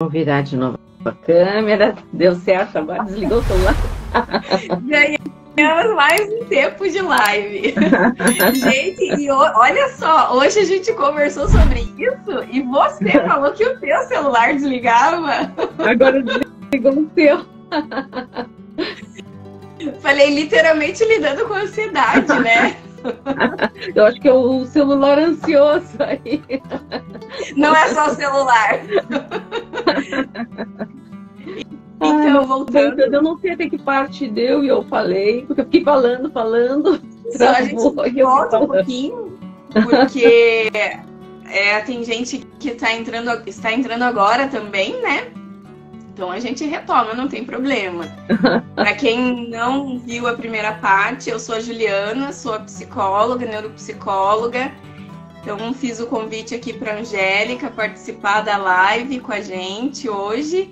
Vou virar de novo a câmera. Deu certo, agora desligou o celular. Ganhamos mais um tempo de live. Gente, e olha só, hoje a gente conversou sobre isso e você falou que o teu celular desligava. Agora desligou o teu. Falei literalmente lidando com ansiedade, né? Eu acho que é o celular ansioso aí. Não é só o celular. Então, voltando. Eu não sei até que parte deu e eu falei, porque eu fiquei falando. Só a gente volta um pouquinho, porque tem gente que está entrando agora também, né? Então a gente retoma, não tem problema. Para quem não viu a primeira parte, eu sou a Juliana, sou a psicóloga, neuropsicóloga. Então fiz o convite aqui para a Angélica participar da live com a gente hoje.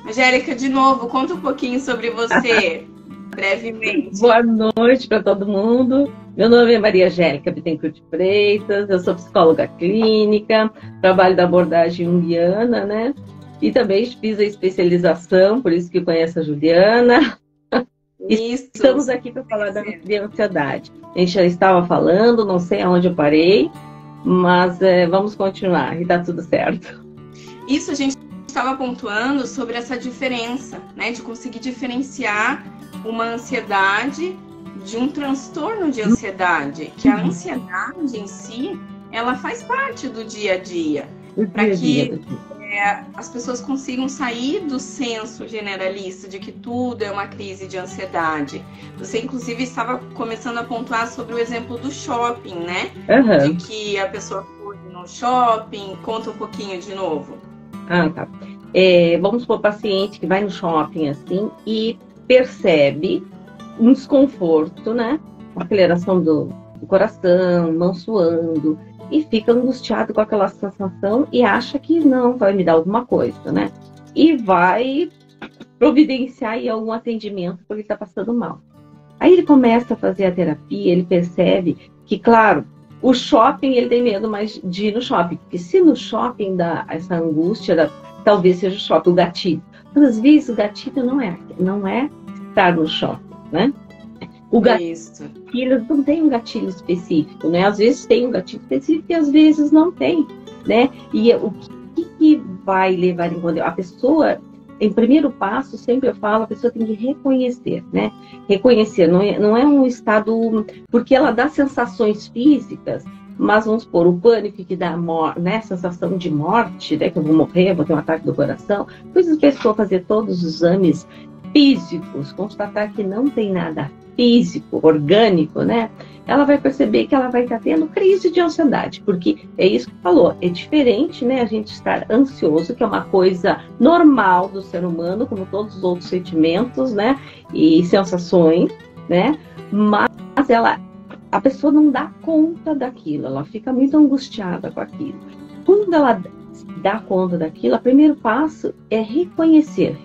Angélica, de novo, conta um pouquinho sobre você, brevemente. Boa noite para todo mundo. Meu nome é Maria Angélica Bittencourt de Freitas, eu sou psicóloga clínica, trabalho da abordagem junguiana, né? E também fiz a especialização, por isso que conheço a Juliana. Isso. Estamos aqui para falar de ansiedade. A gente já estava falando, não sei aonde eu parei, mas vamos continuar e tá tudo certo. Isso, a gente estava pontuando sobre essa diferença, né? De conseguir diferenciar uma ansiedade de um transtorno de ansiedade. Que a ansiedade em si, ela faz parte do dia a dia. Para que as pessoas consigam sair do senso generalista de que tudo é uma crise de ansiedade. Você, inclusive, estava começando a pontuar sobre o exemplo do shopping, né? Uhum. De que a pessoa foi no shopping. Conta um pouquinho de novo. Ah, tá. Vamos supor, o paciente que vai no shopping assim e percebe um desconforto, né? Uma aceleração do coração, mão suando, e fica angustiado com aquela sensação e acha que não vai me dar alguma coisa, né? E vai providenciar aí algum atendimento porque ele está passando mal. Aí ele começa a fazer a terapia, ele percebe que, claro, o shopping, ele tem medo mais de ir no shopping, porque se no shopping dá essa angústia, talvez seja o shopping, o gatilho. Mas às vezes o gatilho não é estar no shopping, né? O gatilho não tem um gatilho específico, né? Às vezes tem um gatilho específico e às vezes não tem, né? E o que vai levar em conta? A pessoa, em primeiro passo, sempre eu falo, a pessoa tem que reconhecer, né? Reconhecer, não é um estado, porque ela dá sensações físicas, mas vamos supor, o pânico que dá né, sensação de morte, né, que eu vou morrer, vou ter um ataque do coração, depois a pessoa fazer todos os exames físicos, constatar que não tem nada físico, orgânico, né? Ela vai perceber que ela vai estar tendo crise de ansiedade, porque é isso que falou, é diferente, né, a gente estar ansioso, que é uma coisa normal do ser humano, como todos os outros sentimentos, né, e sensações, né, mas a pessoa não dá conta daquilo, ela fica muito angustiada com aquilo. Quando ela dá conta daquilo, o primeiro passo é reconhecer,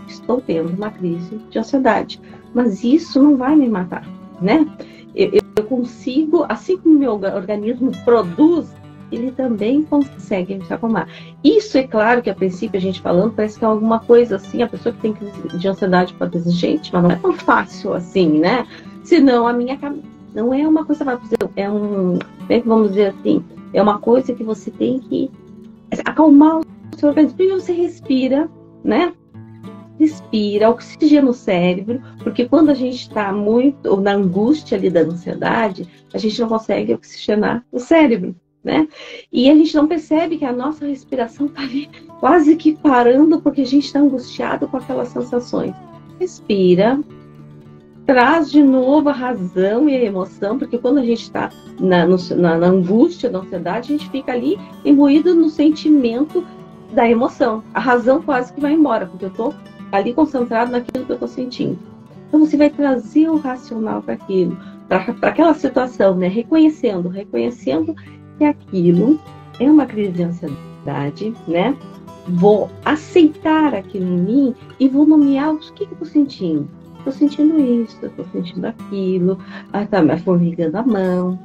estou tendo uma crise de ansiedade, mas isso não vai me matar, né? Eu consigo, assim como o meu organismo produz, ele também consegue me acalmar. Isso é claro que a princípio a gente falando, parece que é alguma coisa assim, a pessoa que tem crise de ansiedade pode dizer, gente, mas não é tão fácil assim, né? Senão a minha cabeça não é uma coisa, vamos dizer assim, é uma coisa que você tem que acalmar o seu organismo. Primeiro você respira, né? Respira, oxigena o cérebro, porque quando a gente está muito na angústia ali da ansiedade, a gente não consegue oxigenar o cérebro, né? E a gente não percebe que a nossa respiração está ali quase que parando, porque a gente está angustiado com aquelas sensações. Respira, traz de novo a razão e a emoção, porque quando a gente está na angústia da ansiedade, a gente fica ali imbuído no sentimento da emoção. A razão quase que vai embora, porque eu estou ali concentrado naquilo que eu estou sentindo. Então você vai trazer o racional para aquilo, para aquela situação, né? Reconhecendo que aquilo é uma crise de ansiedade, né? Vou aceitar aquilo em mim e vou nomear o que eu estou sentindo. Estou sentindo isso, estou sentindo aquilo, tá me formigando a mão,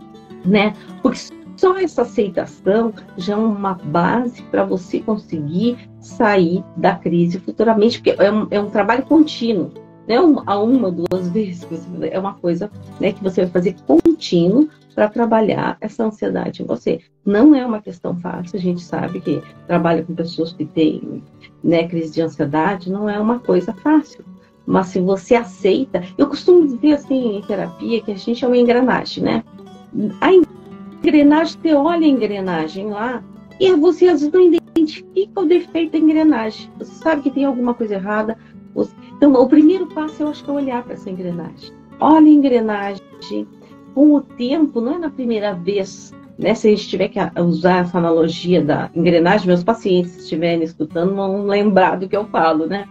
né? Porque Só essa aceitação já é uma base para você conseguir sair da crise futuramente, porque é um trabalho contínuo. Não é uma, duas vezes, é uma coisa, né, que você vai fazer contínuo para trabalhar essa ansiedade em você. Não é uma questão fácil, a gente sabe que trabalha com pessoas que têm, né, crise de ansiedade, não é uma coisa fácil. Mas se você aceita, eu costumo dizer assim em terapia que a gente é uma engrenagem, né? A engrenagem, você olha a engrenagem lá e você às vezes não identifica o defeito da engrenagem. Você sabe que tem alguma coisa errada. Então, o primeiro passo eu acho que é olhar para essa engrenagem. Olha a engrenagem. Com o tempo, não é na primeira vez, né? Se a gente tiver que usar essa analogia da engrenagem, meus pacientes, se estiverem escutando, vão lembrar do que eu falo, né?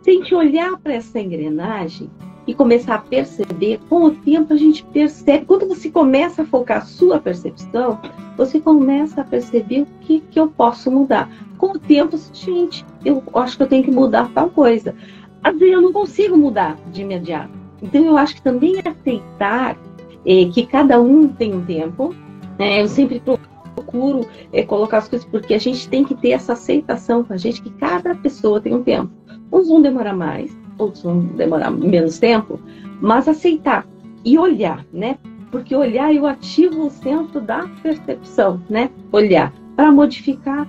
Se a gente olhar para essa engrenagem e começar a perceber, com o tempo a gente percebe, quando você começa a focar a sua percepção, você começa a perceber o que eu posso mudar. Com o tempo, gente, eu acho que eu tenho que mudar tal coisa. Às vezes eu não consigo mudar de imediato. Então eu acho que também é aceitar que cada um tem um tempo. Eu sempre procuro colocar as coisas, porque a gente tem que ter essa aceitação com a gente, que cada pessoa tem um tempo. Uns vão demorar mais, outros vão demorar menos tempo, mas aceitar e olhar, né? Porque olhar, eu ativo o centro da percepção, né? Olhar. Para modificar,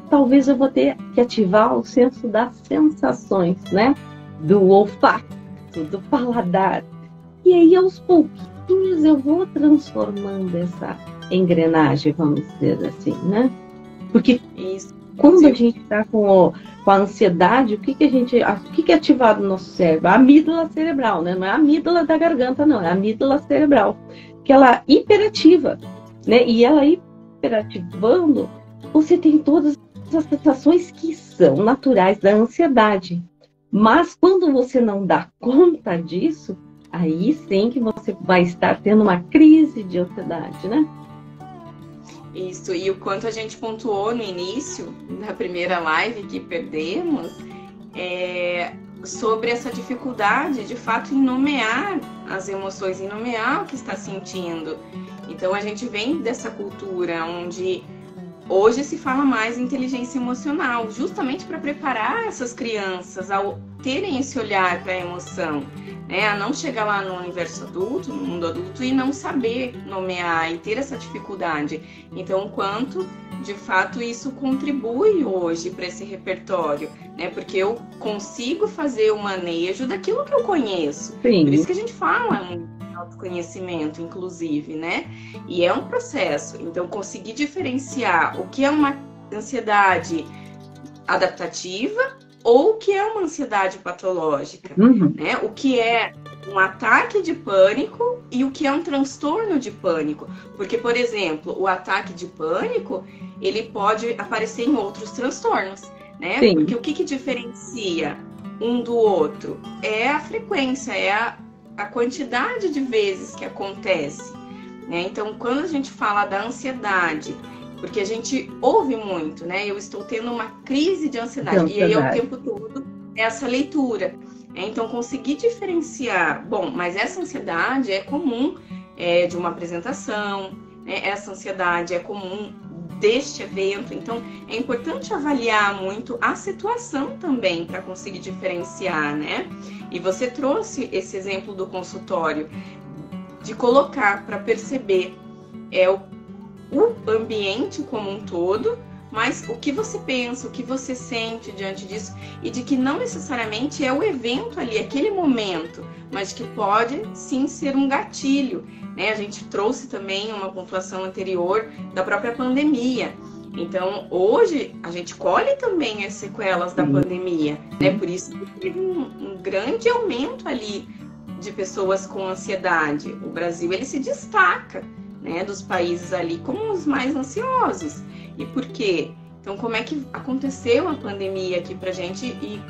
talvez eu vou ter que ativar o centro das sensações, né? Do olfato, do paladar. E aí, aos pouquinhos, eu vou transformando essa engrenagem, vamos dizer assim, né? Porque quando a gente está com a ansiedade, o que é ativado no nosso cérebro? A amígdala cerebral, né? Não é a amígdala da garganta, não. É a amígdala cerebral, que ela é hiperativa, né? E ela hiperativando, você tem todas as sensações que são naturais da ansiedade. Mas quando você não dá conta disso, aí sim que você vai estar tendo uma crise de ansiedade, né? Isso, e o quanto a gente pontuou no início da primeira live que perdemos, sobre essa dificuldade, de fato, em nomear as emoções, em nomear o que está sentindo. Então, a gente vem dessa cultura onde hoje se fala mais em inteligência emocional, justamente para preparar essas crianças ao terem esse olhar para a emoção, né? A não chegar lá no universo adulto, no mundo adulto, e não saber nomear e ter essa dificuldade. Então, o quanto, de fato, isso contribui hoje para esse repertório, né? Porque eu consigo fazer o manejo daquilo que eu conheço. Sim. Por isso que a gente fala em autoconhecimento, inclusive, né? E é um processo. Então, conseguir diferenciar o que é uma ansiedade adaptativa ou o que é uma ansiedade patológica, né? O que é um ataque de pânico e o que é um transtorno de pânico. Porque, por exemplo, o ataque de pânico, ele pode aparecer em outros transtornos, né? Sim. Porque o que diferencia um do outro é a frequência, é a quantidade de vezes que acontece, né? Então, quando a gente fala da ansiedade, porque a gente ouve muito, né? Eu estou tendo uma crise de ansiedade. E aí, ao tempo todo, essa leitura. Então, conseguir diferenciar, bom, mas essa ansiedade é comum de uma apresentação, né? Essa ansiedade é comum deste evento. Então, é importante avaliar muito a situação também para conseguir diferenciar, né? E você trouxe esse exemplo do consultório, de colocar para perceber o ambiente como um todo, mas o que você pensa, o que você sente diante disso, e de que não necessariamente é o evento ali, aquele momento, mas que pode sim ser um gatilho, né? A gente trouxe também uma pontuação anterior da própria pandemia. Então, hoje, a gente colhe também as sequelas da pandemia, né? Por isso que teve um grande aumento ali de pessoas com ansiedade. O Brasil, ele se destaca, né, dos países ali como os mais ansiosos. E por quê? Então, como é que aconteceu a pandemia aqui pra gente e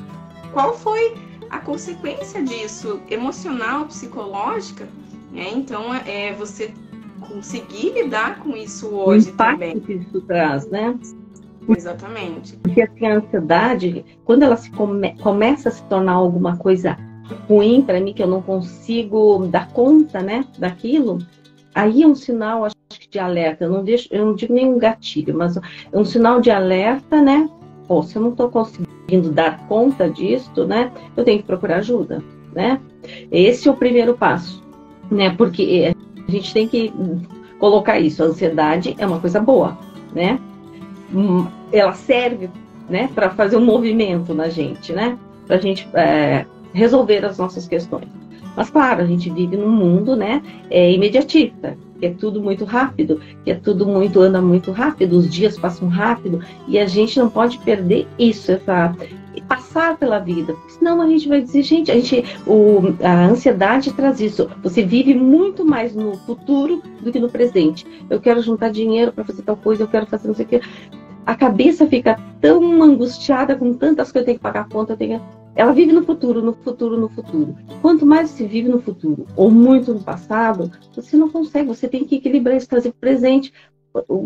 qual foi a consequência disso, emocional, psicológica, né? Então, você conseguir lidar com isso hoje também. O impacto que isso traz, né? Exatamente. Porque assim, a ansiedade, quando ela começa a se tornar alguma coisa ruim para mim, que eu não consigo dar conta, né, daquilo, aí é um sinal, acho que de alerta, eu não digo nenhum gatilho, mas é um sinal de alerta, né? Pô, se eu não estou conseguindo dar conta disso, né? Eu tenho que procurar ajuda, né? Esse é o primeiro passo, né? Porque a gente tem que colocar isso. A ansiedade é uma coisa boa, né? Ela serve, né, para fazer um movimento na gente, né? Para a gente resolver as nossas questões. Mas, claro, a gente vive num mundo, né, imediatista, que é tudo muito rápido, que é tudo anda muito rápido, os dias passam rápido, e a gente não pode perder isso, passar pela vida, porque senão a gente vai dizer, gente, a ansiedade traz isso, você vive muito mais no futuro do que no presente. Eu quero juntar dinheiro para fazer tal coisa, eu quero fazer não sei o que. A cabeça fica tão angustiada com tantas coisas, eu tenho que pagar a conta, ela vive no futuro, no futuro, no futuro. Quanto mais você vive no futuro, ou muito no passado, você não consegue, você tem que equilibrar isso, trazer presente.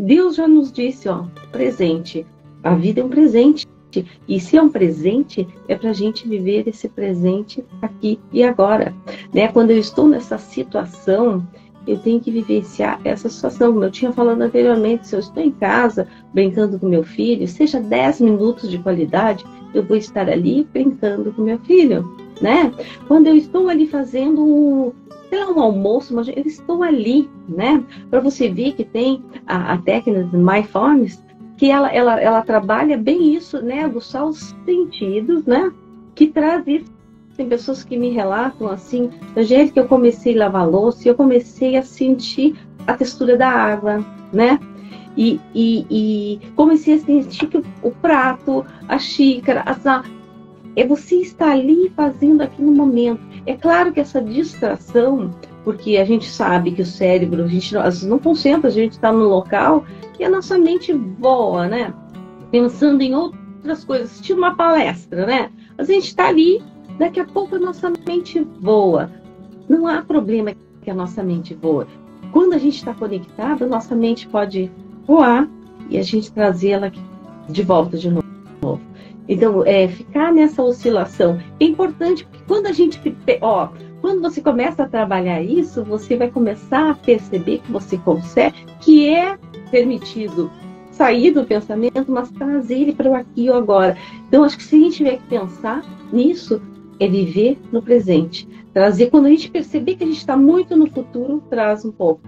Deus já nos disse, ó, presente. A vida é um presente. E se é um presente, é para a gente viver esse presente aqui e agora. Né? Quando eu estou nessa situação, eu tenho que vivenciar essa situação. Como eu tinha falado anteriormente, se eu estou em casa brincando com meu filho, seja 10 minutos de qualidade, eu vou estar ali brincando com meu filho, né? Quando eu estou ali fazendo um almoço, mas eu estou ali, né? Para você ver que tem a técnica de Mindfulness, que ela trabalha bem isso, né? Aguçar os sentidos, né? Que traz isso. Tem pessoas que me relatam assim, da jeito que eu comecei a lavar louça, eu comecei a sentir a textura da água, né? E comecei a sentir que o prato, a xícara, você está ali fazendo aqui no momento. É claro que essa distração, porque a gente sabe que o cérebro, a gente não concentra, a gente está no local e a nossa mente voa, né? Pensando em outras coisas, assistindo uma palestra, né? A gente está ali, daqui a pouco a nossa mente voa. Não há problema que a nossa mente voa. Quando a gente está conectado, a nossa mente pode voar e a gente trazê-la de volta de novo. Então, ficar nessa oscilação é importante, porque quando você começa a trabalhar isso, você vai começar a perceber que você consegue, que é permitido sair do pensamento, mas trazer ele para o aqui e o agora. Então, acho que se a gente tiver que pensar nisso, é viver no presente. Trazer, quando a gente perceber que a gente está muito no futuro, traz um pouco.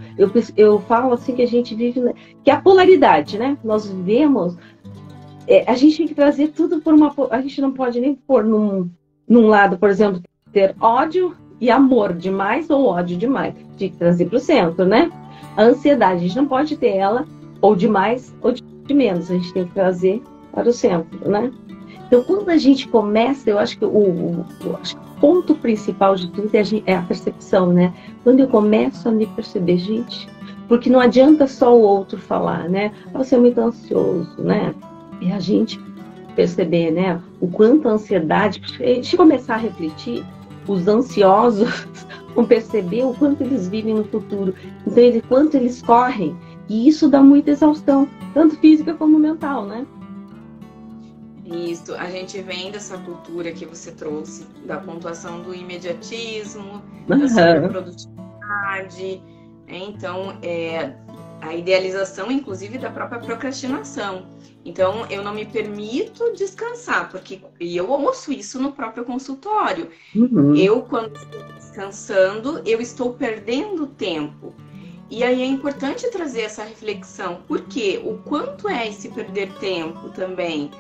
Eu falo assim que a gente vive, que é a polaridade, né? Nós vivemos, a gente tem que trazer tudo por a gente não pode nem pôr num lado, por exemplo, ter ódio e amor demais ou ódio demais. Tem que trazer para o centro, né? A ansiedade, a gente não pode ter ela ou de mais ou de menos. A gente tem que trazer para o centro, né? Então, quando a gente começa, eu acho que o ponto principal de tudo é a percepção, né? Quando eu começo a me perceber, gente, porque não adianta só o outro falar, né? Você é muito ansioso, né? E a gente perceber, né? O quanto a ansiedade, a gente começar a refletir, os ansiosos vão perceber o quanto eles vivem no futuro, então o quanto eles correm, e isso dá muita exaustão, tanto física como mental, né? Isso, a gente vem dessa cultura que você trouxe, da pontuação do imediatismo, da superprodutividade, então a idealização, inclusive, da própria procrastinação. Então, eu não me permito descansar, e eu ouço isso no próprio consultório. Eu, quando estou descansando, eu estou perdendo tempo. E aí é importante trazer essa reflexão, porque o quanto é esse perder tempo também?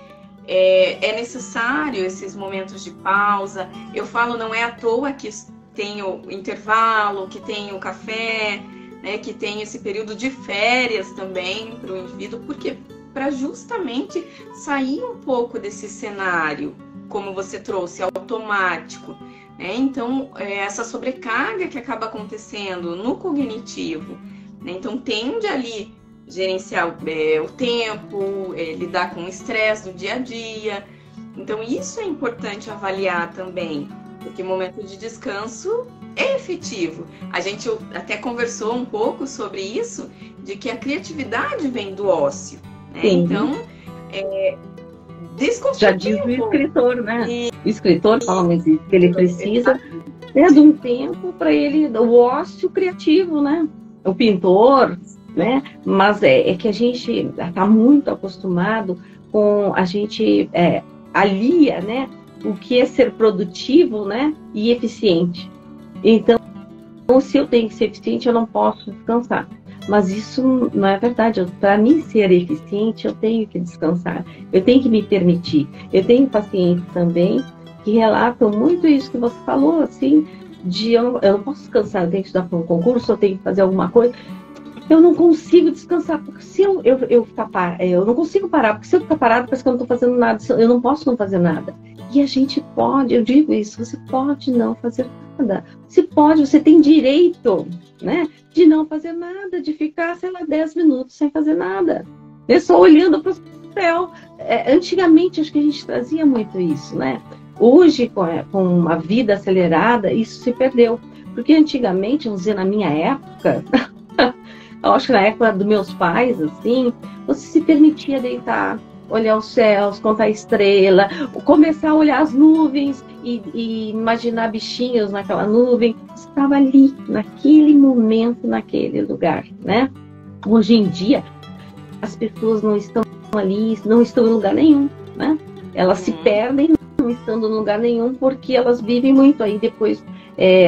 É necessário esses momentos de pausa. Eu falo, não é à toa que tem o intervalo, que tem o café, né, que tem esse período de férias também para o indivíduo, porque para justamente sair um pouco desse cenário, como você trouxe, automático, né? Então, essa sobrecarga que acaba acontecendo no cognitivo, né? Então, tende ali gerenciar o tempo, lidar com o estresse do dia a dia. Então, isso é importante avaliar também, porque o momento de descanso é efetivo. A gente até conversou um pouco sobre isso, de que a criatividade vem do ócio, né? Então, já diz o escritor, né? O escritor fala que ele precisa de um tempo para ele, o ócio criativo, né? O pintor, né? Mas é que a gente está muito acostumado com a gente alia, né, o que é ser produtivo, né, e eficiente. Então, se eu tenho que ser eficiente, eu não posso descansar. Mas isso não é verdade. Para mim ser eficiente, eu tenho que descansar. Eu tenho que me permitir. Eu tenho pacientes também que relatam muito isso que você falou, assim, de eu não posso descansar, eu tenho que estudar para um concurso, eu tenho que fazer alguma coisa. Eu não consigo descansar, porque se eu não consigo parar, porque se eu ficar parado, parece que eu não estou fazendo nada, eu não posso não fazer nada. E a gente pode, eu digo isso, você pode não fazer nada. Você pode, você tem direito, né, de não fazer nada, de ficar, sei lá, 10 minutos sem fazer nada. É só olhando para o céu. Antigamente, acho que a gente trazia muito isso, né? Hoje, com a vida acelerada, isso se perdeu. Porque antigamente, vamos dizer, na minha época... Eu acho que na época dos meus pais, assim, você se permitia deitar, olhar os céus, contar estrela, começar a olhar as nuvens e imaginar bichinhos naquela nuvem. Você estava ali, naquele momento, naquele lugar, né? Hoje em dia, as pessoas não estão ali, não estão em lugar nenhum, né? Elas se perdem não estando em lugar nenhum porque elas vivem muito. Aí depois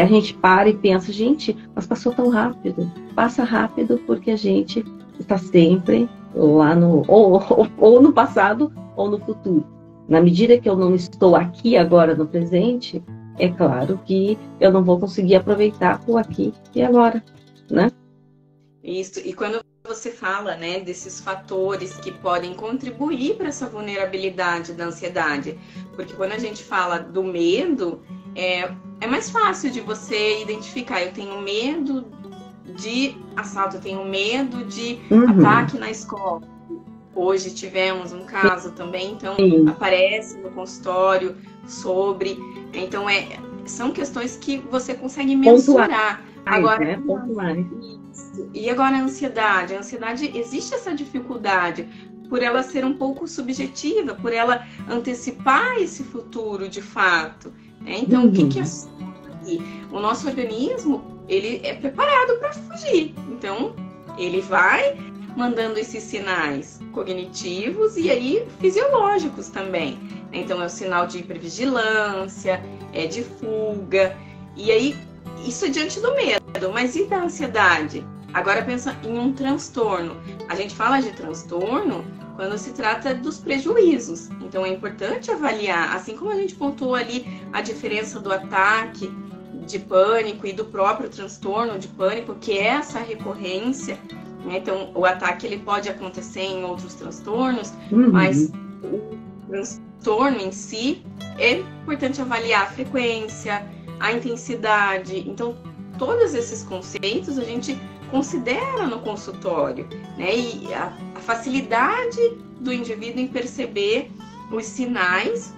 a gente para e pensa, gente, mas passou tão rápido. Passa rápido porque a gente está sempre lá ou no passado ou no futuro. Na medida que eu não estou aqui agora no presente, é claro que eu não vou conseguir aproveitar o aqui e agora, né? Isso, e quando você fala, né, desses fatores que podem contribuir para essa vulnerabilidade da ansiedade, porque quando a gente fala do medo, é mais fácil de você identificar. Eu tenho medo de assalto, eu tenho medo de ataque na escola. Hoje tivemos um caso também, então aparece no consultório sobre. Então são questões que você consegue mensurar. Agora, né? E agora a ansiedade? A ansiedade, existe essa dificuldade por ela ser um pouco subjetiva, por ela antecipar esse futuro de fato. Né? Então, o que é o nosso organismo? Ele é preparado para fugir. Então, ele vai mandando esses sinais cognitivos e aí fisiológicos também. Então, é o sinal de hipervigilância, de fuga. E aí, isso é diante do medo. Mas e da ansiedade? Agora pensa em um transtorno. A gente fala de transtorno quando se trata dos prejuízos. Então, é importante avaliar, assim como a gente pontuou ali a diferença do ataque de pânico e do próprio transtorno de pânico, que é essa recorrência, né? Então, o ataque ele pode acontecer em outros transtornos, mas o transtorno em si é importante avaliar a frequência, a intensidade. Então, todos esses conceitos a gente considera no consultório, né? E a facilidade do indivíduo em perceber os sinais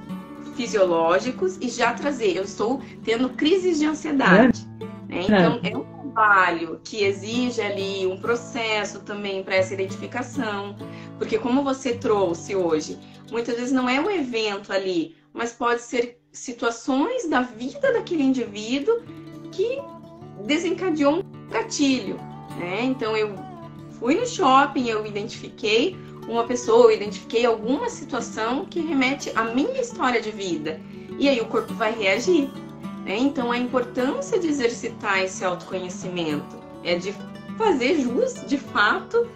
fisiológicos e já trazer, eu estou tendo crises de ansiedade. Né? Então, é um trabalho que exige ali um processo também para essa identificação, porque como você trouxe hoje, muitas vezes não é um evento ali, mas pode ser situações da vida daquele indivíduo que desencadeou um gatilho. Né? Então, eu fui no shopping, eu identifiquei uma pessoa, eu identifiquei alguma situação que remete à minha história de vida. E aí o corpo vai reagir. Né? Então, a importância de exercitar esse autoconhecimento é de fazer jus, de fato,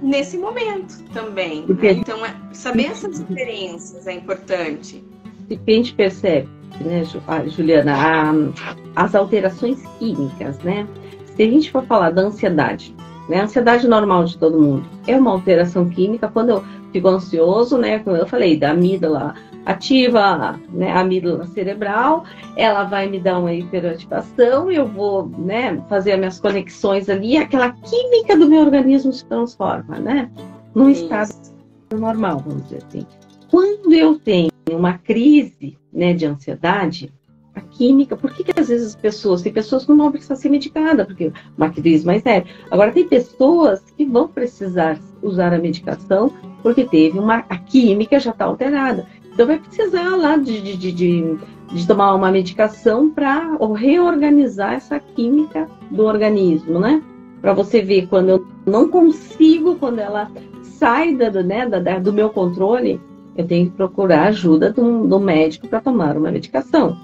nesse momento também. Né? Então, saber essas diferenças é importante. O que a gente percebe, né, Juliana, as alterações químicas, né? Se a gente for falar da ansiedade, né, a ansiedade normal de todo mundo é uma alteração química. Quando eu fico ansioso, né, como eu falei, da amígdala ativa, né, a amígdala cerebral, ela vai me dar uma hiperativação, eu vou, né, fazer as minhas conexões ali, aquela química do meu organismo se transforma, né, num estado normal, vamos dizer assim. Quando eu tenho uma crise, né, de ansiedade, a química, por que às vezes tem pessoas que não vão precisar ser medicadas, porque uma crise mais séria. Agora, tem pessoas que vão precisar usar a medicação porque a química já está alterada. Então, vai precisar lá de tomar uma medicação para reorganizar essa química do organismo, né? para você ver, quando eu não consigo, quando ela sai do meu controle, eu tenho que procurar ajuda do médico para tomar uma medicação.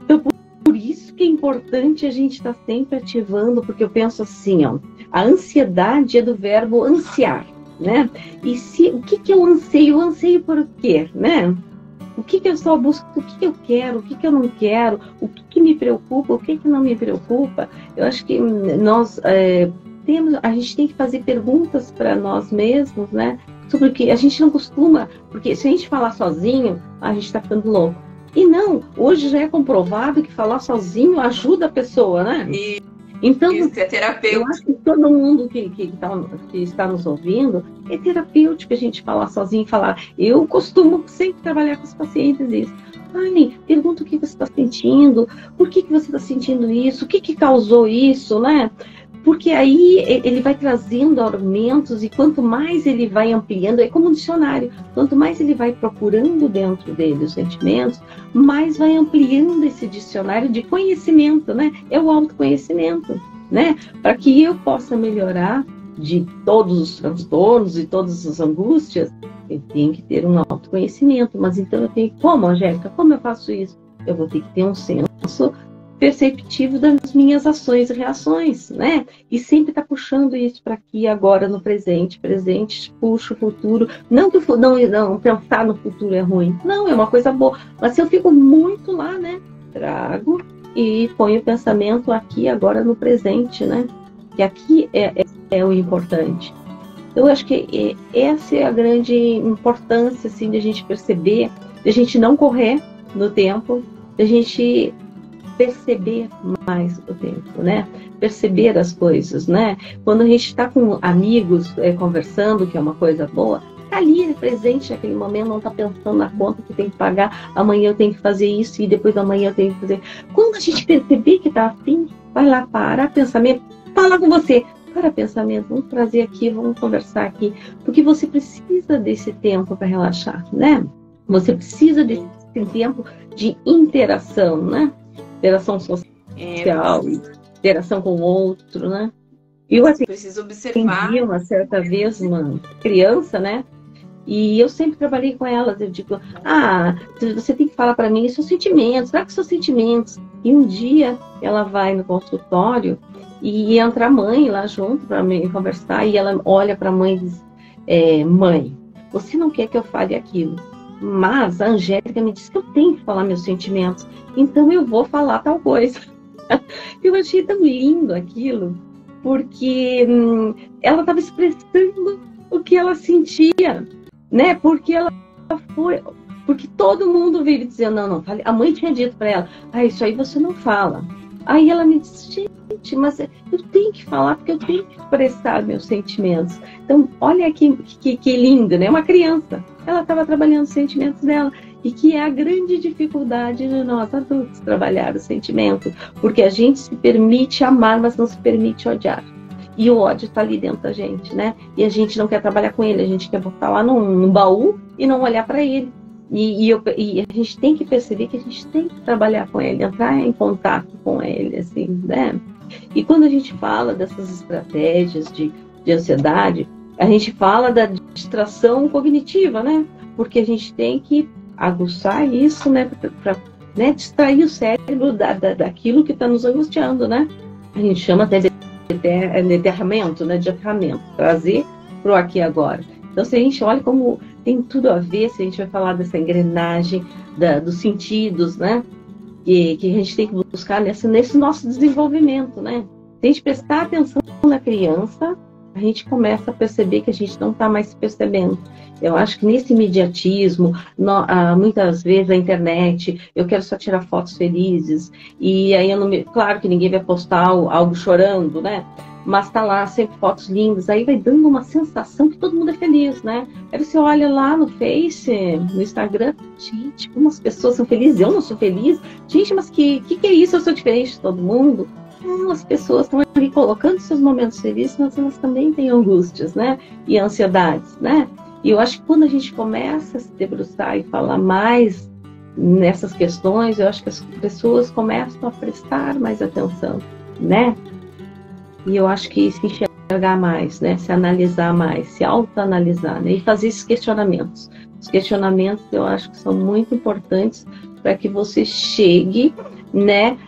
Então, por isso que é importante a gente estar sempre ativando, porque eu penso assim, ó, a ansiedade é do verbo ansiar, né? E o que eu anseio? Eu anseio por quê, né? O que eu só busco? O que eu quero? O que eu não quero? O que me preocupa? O que não me preocupa? Eu acho que a gente tem que fazer perguntas para nós mesmos, né? Sobre o que a gente não costuma, porque se a gente falar sozinho, a gente está ficando louco. E não, hoje já é comprovado que falar sozinho ajuda a pessoa, né? Então, isso é terapêutico. Eu acho que todo mundo que está nos ouvindo é terapêutico a gente falar sozinho, falar. Eu costumo sempre trabalhar com os pacientes isso. Ai, pergunta o que você está sentindo, por que você está sentindo isso, o que causou isso, né? Porque aí ele vai trazendo argumentos e quanto mais ele vai ampliando, é como um dicionário, quanto mais ele vai procurando dentro dele os sentimentos, mais vai ampliando esse dicionário de conhecimento, né? É o autoconhecimento, né? Para que eu possa melhorar de todos os transtornos e todas as angústias, eu tenho que ter um autoconhecimento. Mas então eu tenho, como, Angélica, como eu faço isso? Eu vou ter que ter um senso perceptivo das minhas ações e reações, né? E sempre tá puxando isso para aqui, agora, no presente puxa o futuro. Não que não pensar no futuro é ruim, não, é uma coisa boa. Mas se eu fico muito lá, né? Trago e ponho o pensamento aqui, agora, no presente, né? Que aqui é o importante. Eu acho que essa é a grande importância, assim, de a gente perceber, de a gente não correr no tempo, de a gente perceber mais o tempo, né? Perceber as coisas, né? Quando a gente está com amigos conversando, que é uma coisa boa, tá ali presente naquele momento, não tá pensando na conta que tem que pagar, amanhã eu tenho que fazer isso e depois amanhã eu tenho que fazer. Quando a gente perceber que tá assim, vai lá parar, pensamento, fala com você, para pensamento, vamos trazer aqui, vamos conversar aqui, porque você precisa desse tempo para relaxar, né? Você precisa desse tempo de interação, né? Interação social, interação com o outro, né? Eu assim, preciso observar. Atendi uma certa vez uma criança, né? E eu sempre trabalhei com elas. Eu digo, você tem que falar para mim seus sentimentos, traga seus sentimentos. E um dia ela vai no consultório e entra a mãe lá junto para me conversar e ela olha para a mãe e diz, mãe, você não quer que eu fale aquilo? Mas a Angélica me disse que eu tenho que falar meus sentimentos, então eu vou falar tal coisa. Eu achei tão lindo aquilo, porque ela estava expressando o que ela sentia, né? Porque porque todo mundo vive dizendo, não, fale. A mãe tinha dito para ela, isso aí você não fala. Aí ela me disse, gente, mas eu tenho que falar porque eu tenho que expressar meus sentimentos. Então, olha que lindo, né? Uma criança, ela estava trabalhando os sentimentos dela. E que é a grande dificuldade de nós adultos trabalhar o sentimento. Porque a gente se permite amar, mas não se permite odiar. E o ódio está ali dentro da gente, né? E a gente não quer trabalhar com ele, a gente quer botar lá num baú e não olhar para ele. E a gente tem que perceber que a gente tem que trabalhar com ele, entrar em contato com ele, assim, né? E quando a gente fala dessas estratégias de ansiedade, a gente fala da distração cognitiva, né? Porque a gente tem que aguçar isso, né? Para distrair o cérebro daquilo que está nos angustiando, né? A gente chama até de aterramento, né? De aterramento, trazer para o aqui e agora. Então, se a gente olha como tem tudo a ver, se a gente vai falar dessa engrenagem dos sentidos, né? Que a gente tem que buscar nesse nosso desenvolvimento, né? Se a gente prestar atenção na criança, a gente começa a perceber que a gente não está mais se percebendo. Eu acho que nesse imediatismo, muitas vezes a internet, eu quero só tirar fotos felizes, e aí claro que ninguém vai postar algo chorando, né? Mas tá lá sempre fotos lindas, aí vai dando uma sensação que todo mundo é feliz, né? Aí você olha lá no Face, no Instagram, gente, como as pessoas são felizes, eu não sou feliz. Gente, mas que é isso? Eu sou diferente de todo mundo? As pessoas estão ali colocando seus momentos felizes, mas elas também têm angústias, né? E ansiedades, né? E eu acho que quando a gente começa a se debruçar e falar mais nessas questões, eu acho que as pessoas começam a prestar mais atenção, né? E eu acho que se enxergar mais, né? Se analisar mais, se autoanalisar, né? E fazer esses questionamentos. Os questionamentos eu acho que são muito importantes para que você chegue, né,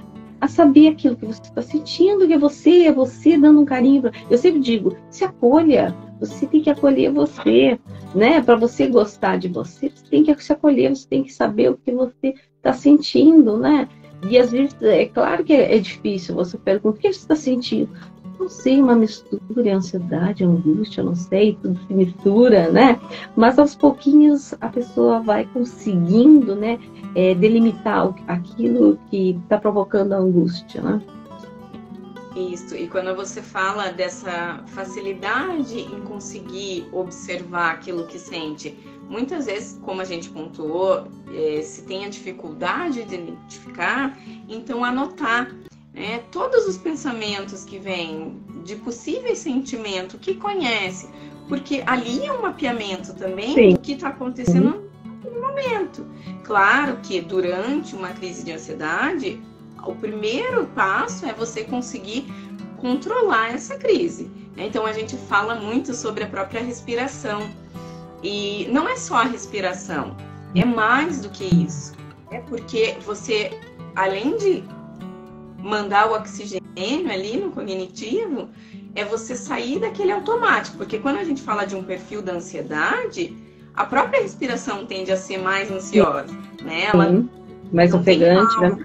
a saber aquilo que você está sentindo, que é você dando um carinho. Eu sempre digo, se acolha, você tem que acolher você, né? Para você gostar de você, você tem que se acolher, você tem que saber o que você está sentindo, né? E às vezes, é claro que é difícil, você pergunta, o que você está sentindo? Não sei, uma mistura, ansiedade, angústia, não sei, tudo se mistura, né? Mas aos pouquinhos a pessoa vai conseguindo, né, delimitar aquilo que está provocando a angústia, né? Isso, e quando você fala dessa facilidade em conseguir observar aquilo que sente, muitas vezes, como a gente pontuou, se tem a dificuldade de identificar, então anotar, né, todos os pensamentos que vêm de possíveis sentimentos que conhece, porque ali é um mapeamento também. Sim. Do que está acontecendo no momento. Claro que durante uma crise de ansiedade, o primeiro passo é você conseguir controlar essa crise. Então a gente fala muito sobre a própria respiração. E não é só a respiração, é mais do que isso. É porque você, além de mandar o oxigênio ali no cognitivo, é você sair daquele automático. Porque quando a gente fala de um perfil da ansiedade, a própria respiração tende a ser mais ansiosa, né? Ela mais ofegante, né?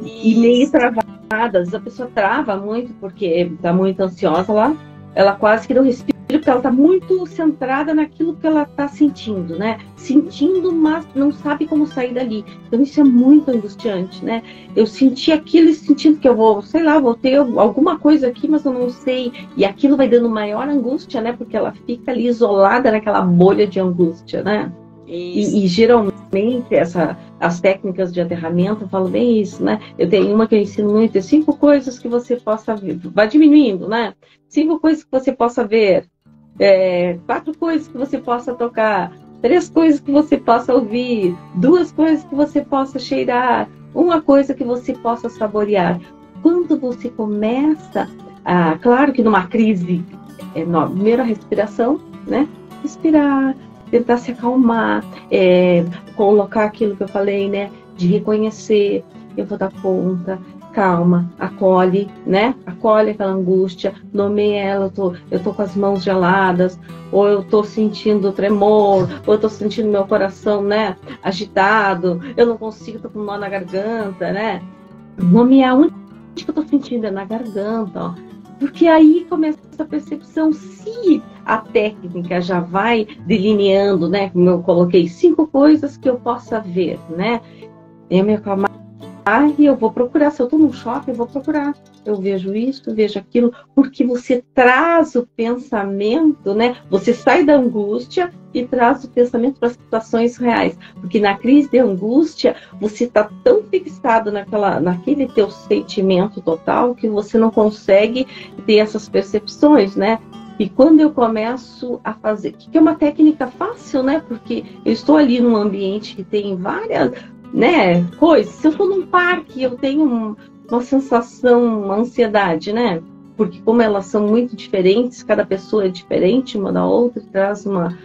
E meio travadas. A pessoa trava muito porque está muito ansiosa lá. Ela quase que não respira porque ela está muito centrada naquilo que ela está sentindo, né? Sentindo, mas não sabe como sair dali. Então isso é muito angustiante, né? Eu senti aquilo e sentindo que eu vou, sei lá, vou ter alguma coisa aqui, mas eu não sei. E aquilo vai dando maior angústia, né? Porque ela fica ali isolada naquela bolha de angústia, né? E geralmente as técnicas de aterramento falam bem isso, né? Eu tenho uma que eu ensino muito, 5 coisas que você possa ver. Vai diminuindo, né? 5 coisas que você possa ver. 4 coisas que você possa tocar. 3 coisas que você possa ouvir. 2 coisas que você possa cheirar. 1 coisa que você possa saborear. Quando você começa, claro que numa crise, primeiro a respiração, né? Respirar, tentar se acalmar, colocar aquilo que eu falei, né? De reconhecer, eu vou dar conta, calma, acolhe, né? Acolhe aquela angústia, nomeia ela, eu tô com as mãos geladas, ou eu tô sentindo tremor, ou eu tô sentindo meu coração, né? Agitado, eu não consigo, tô com um nó na garganta, né? Nomear onde que eu tô sentindo, é na garganta, ó. Porque aí começa essa percepção, se a técnica já vai delineando, né? Como eu coloquei, 5 coisas que eu possa ver, né? Eu me acalmar e eu vou procurar. Se eu estou num shopping, eu vou procurar. Eu vejo isso, eu vejo aquilo, porque você traz o pensamento, né? Você sai da angústia e traz o pensamento para situações reais. Porque na crise de angústia, você está tão fixado naquele teu sentimento total que você não consegue ter essas percepções, né? E quando eu começo a fazer, que é uma técnica fácil, né? Porque eu estou ali num ambiente que tem várias, né, coisas. Se eu estou num parque, eu tenho uma sensação, uma ansiedade, né? Porque como elas são muito diferentes, cada pessoa é diferente uma da outra, traz uma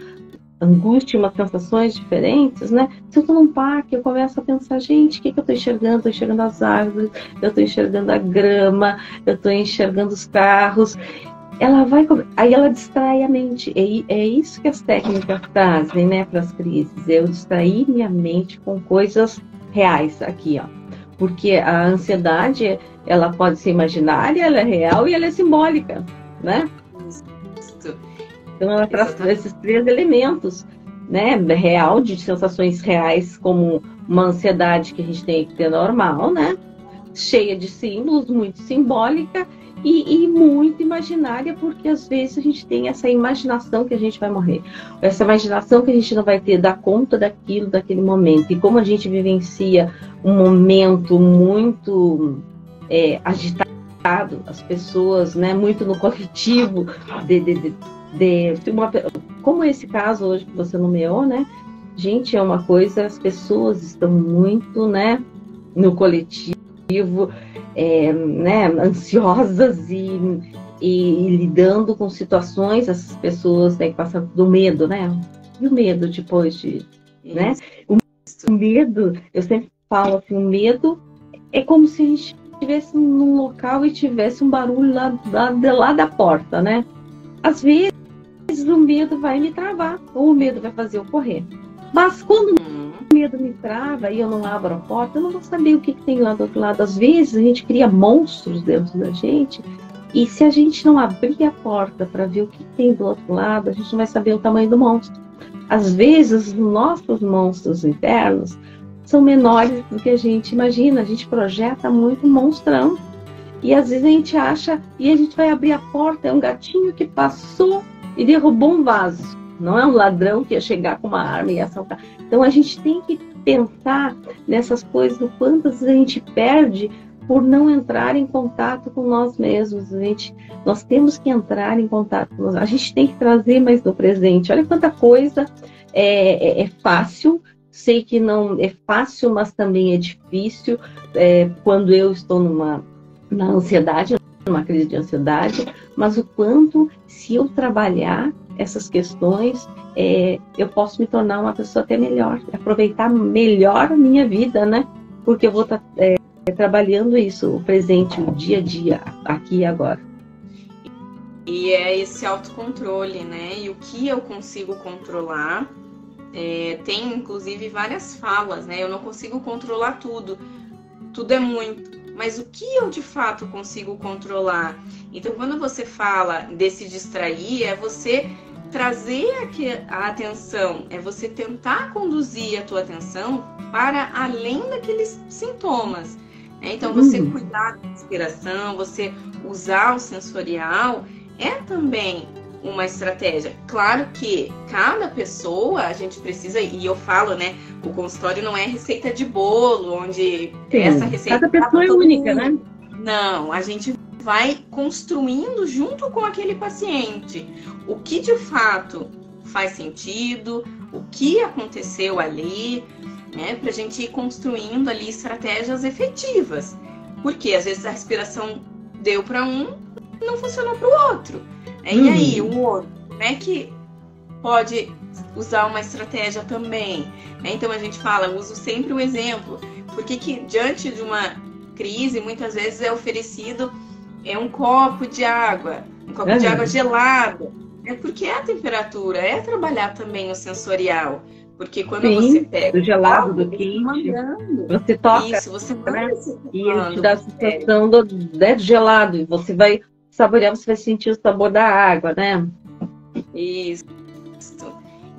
angústia, umas sensações diferentes, né? Se eu estou num parque, eu começo a pensar, gente, o que eu estou enxergando? Estou enxergando as árvores, eu estou enxergando a grama, eu estou enxergando os carros. Aí ela distrai a mente. É isso que as técnicas trazem, né, para as crises. Eu distrair minha mente com coisas reais aqui, ó. Porque a ansiedade, ela pode ser imaginária, ela é real e ela é simbólica, né? Então ela traz esses 3 elementos, né? Real, de sensações reais, como uma ansiedade que a gente tem que ter normal, né? Cheia de símbolos, muito simbólica, e muito imaginária, porque às vezes a gente tem essa imaginação que a gente vai morrer, essa imaginação que a gente não vai dar conta daquilo, daquele momento. E como a gente vivencia um momento muito agitado, as pessoas, né, muito no coletivo, como esse caso hoje que você nomeou, né? Gente, é uma coisa, as pessoas estão muito, né, no coletivo, né, ansiosas e lidando com situações, essas pessoas têm que passar do medo, né? E o medo depois de, né? O medo, eu sempre falo assim, o medo é como se a gente estivesse num local e tivesse um barulho lá da porta, né? Às vezes o medo vai me travar, ou o medo vai fazer eu correr. Mas quando o medo me trava e eu não abro a porta, eu não vou saber o que tem lá do outro lado. Às vezes a gente cria monstros dentro da gente, e se a gente não abrir a porta para ver o que tem do outro lado, a gente não vai saber o tamanho do monstro. Às vezes, os nossos monstros internos são menores do que a gente imagina. A gente projeta muito monstrão. E às vezes a gente acha, e a gente vai abrir a porta, é um gatinho que passou e derrubou um vaso. Não é um ladrão que ia chegar com uma arma e assaltar. Então a gente tem que pensar nessas coisas, o quanto a gente perde por não entrar em contato com nós mesmos. Nós temos que entrar em contato com nós. A gente tem que trazer mais do presente. Olha quanta coisa é fácil. Sei que não é fácil, mas também é difícil. Quando eu estou na ansiedade, numa crise de ansiedade, mas o quanto, se eu trabalhar essas questões, eu posso me tornar uma pessoa até melhor, aproveitar melhor a minha vida, né? Porque eu vou estar trabalhando isso, o presente, o dia a dia, aqui e agora. E é esse autocontrole, né? E o que eu consigo controlar, tem inclusive várias falas, né? Eu não consigo controlar tudo é muito, mas o que eu de fato consigo controlar? Então, quando você fala desse distrair, é você trazer a atenção, é você tentar conduzir a tua atenção para além daqueles sintomas. Então, você cuidar da respiração, você usar o sensorial, é também uma estratégia. Claro que cada pessoa, a gente precisa, e eu falo, né, o consultório não é receita de bolo, onde essa receita... Cada pessoa é única, né? Não, a gente vai construindo junto com aquele paciente o que de fato faz sentido, o que aconteceu ali, né, pra gente ir construindo ali estratégias efetivas. Porque às vezes a respiração deu para um, não funcionou para o outro. E aí, o outro, né, que pode usar uma estratégia também. Então a gente fala, eu uso sempre um exemplo, porque que diante de uma crise, muitas vezes é oferecido um copo de água, de água gelada. Porque a temperatura é trabalhar também o sensorial. Porque quando você pega do gelado, do quente, você toca, isso, você né? E ele te dá a sensação do gelado, e você vai saborear, você vai sentir o sabor da água, né? Isso.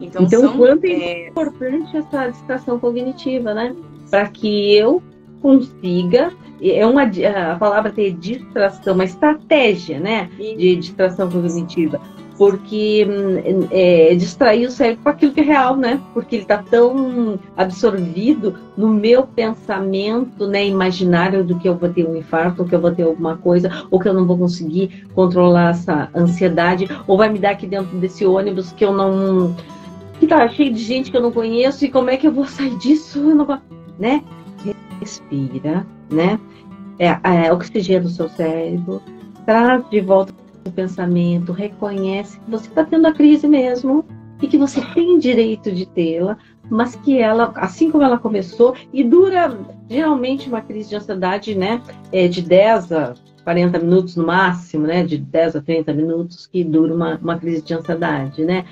Então quanto é importante essa distração cognitiva, né? Para que eu consiga, a palavra tem distração, uma estratégia, né? De distração cognitiva. Porque distrair o cérebro com aquilo que é real, né? Porque ele está tão absorvido no meu pensamento, né, imaginário do que eu vou ter um infarto, ou que eu vou ter alguma coisa, ou que eu não vou conseguir controlar essa ansiedade, ou vai me dar aqui dentro desse ônibus que eu não... que tá cheio de gente que eu não conheço, e como é que eu vou sair disso? Eu não vou... né? Respira, né? Oxigena o seu cérebro, traz de volta o pensamento, reconhece que você está tendo a crise mesmo e que você tem direito de tê-la, mas que ela, assim como ela começou, e dura geralmente uma crise de ansiedade, né, de 10 a 40 minutos no máximo, né, de 10 a 30 minutos que dura uma crise de ansiedade, né,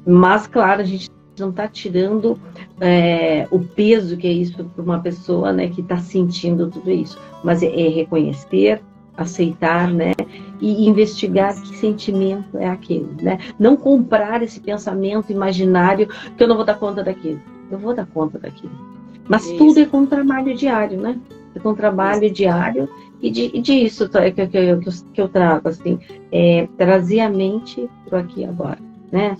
mas claro, a gente não está tirando o peso que é isso para uma pessoa, né, que está sentindo tudo isso, mas é reconhecer, aceitar, né, e investigar que sentimento é aquele, né? Não comprar esse pensamento imaginário que eu não vou dar conta daquilo. Eu vou dar conta daquilo. Mas isso. Tudo é com trabalho diário, né? É com trabalho diário e disso que eu trago, assim, trazer a mente para aqui e agora, né?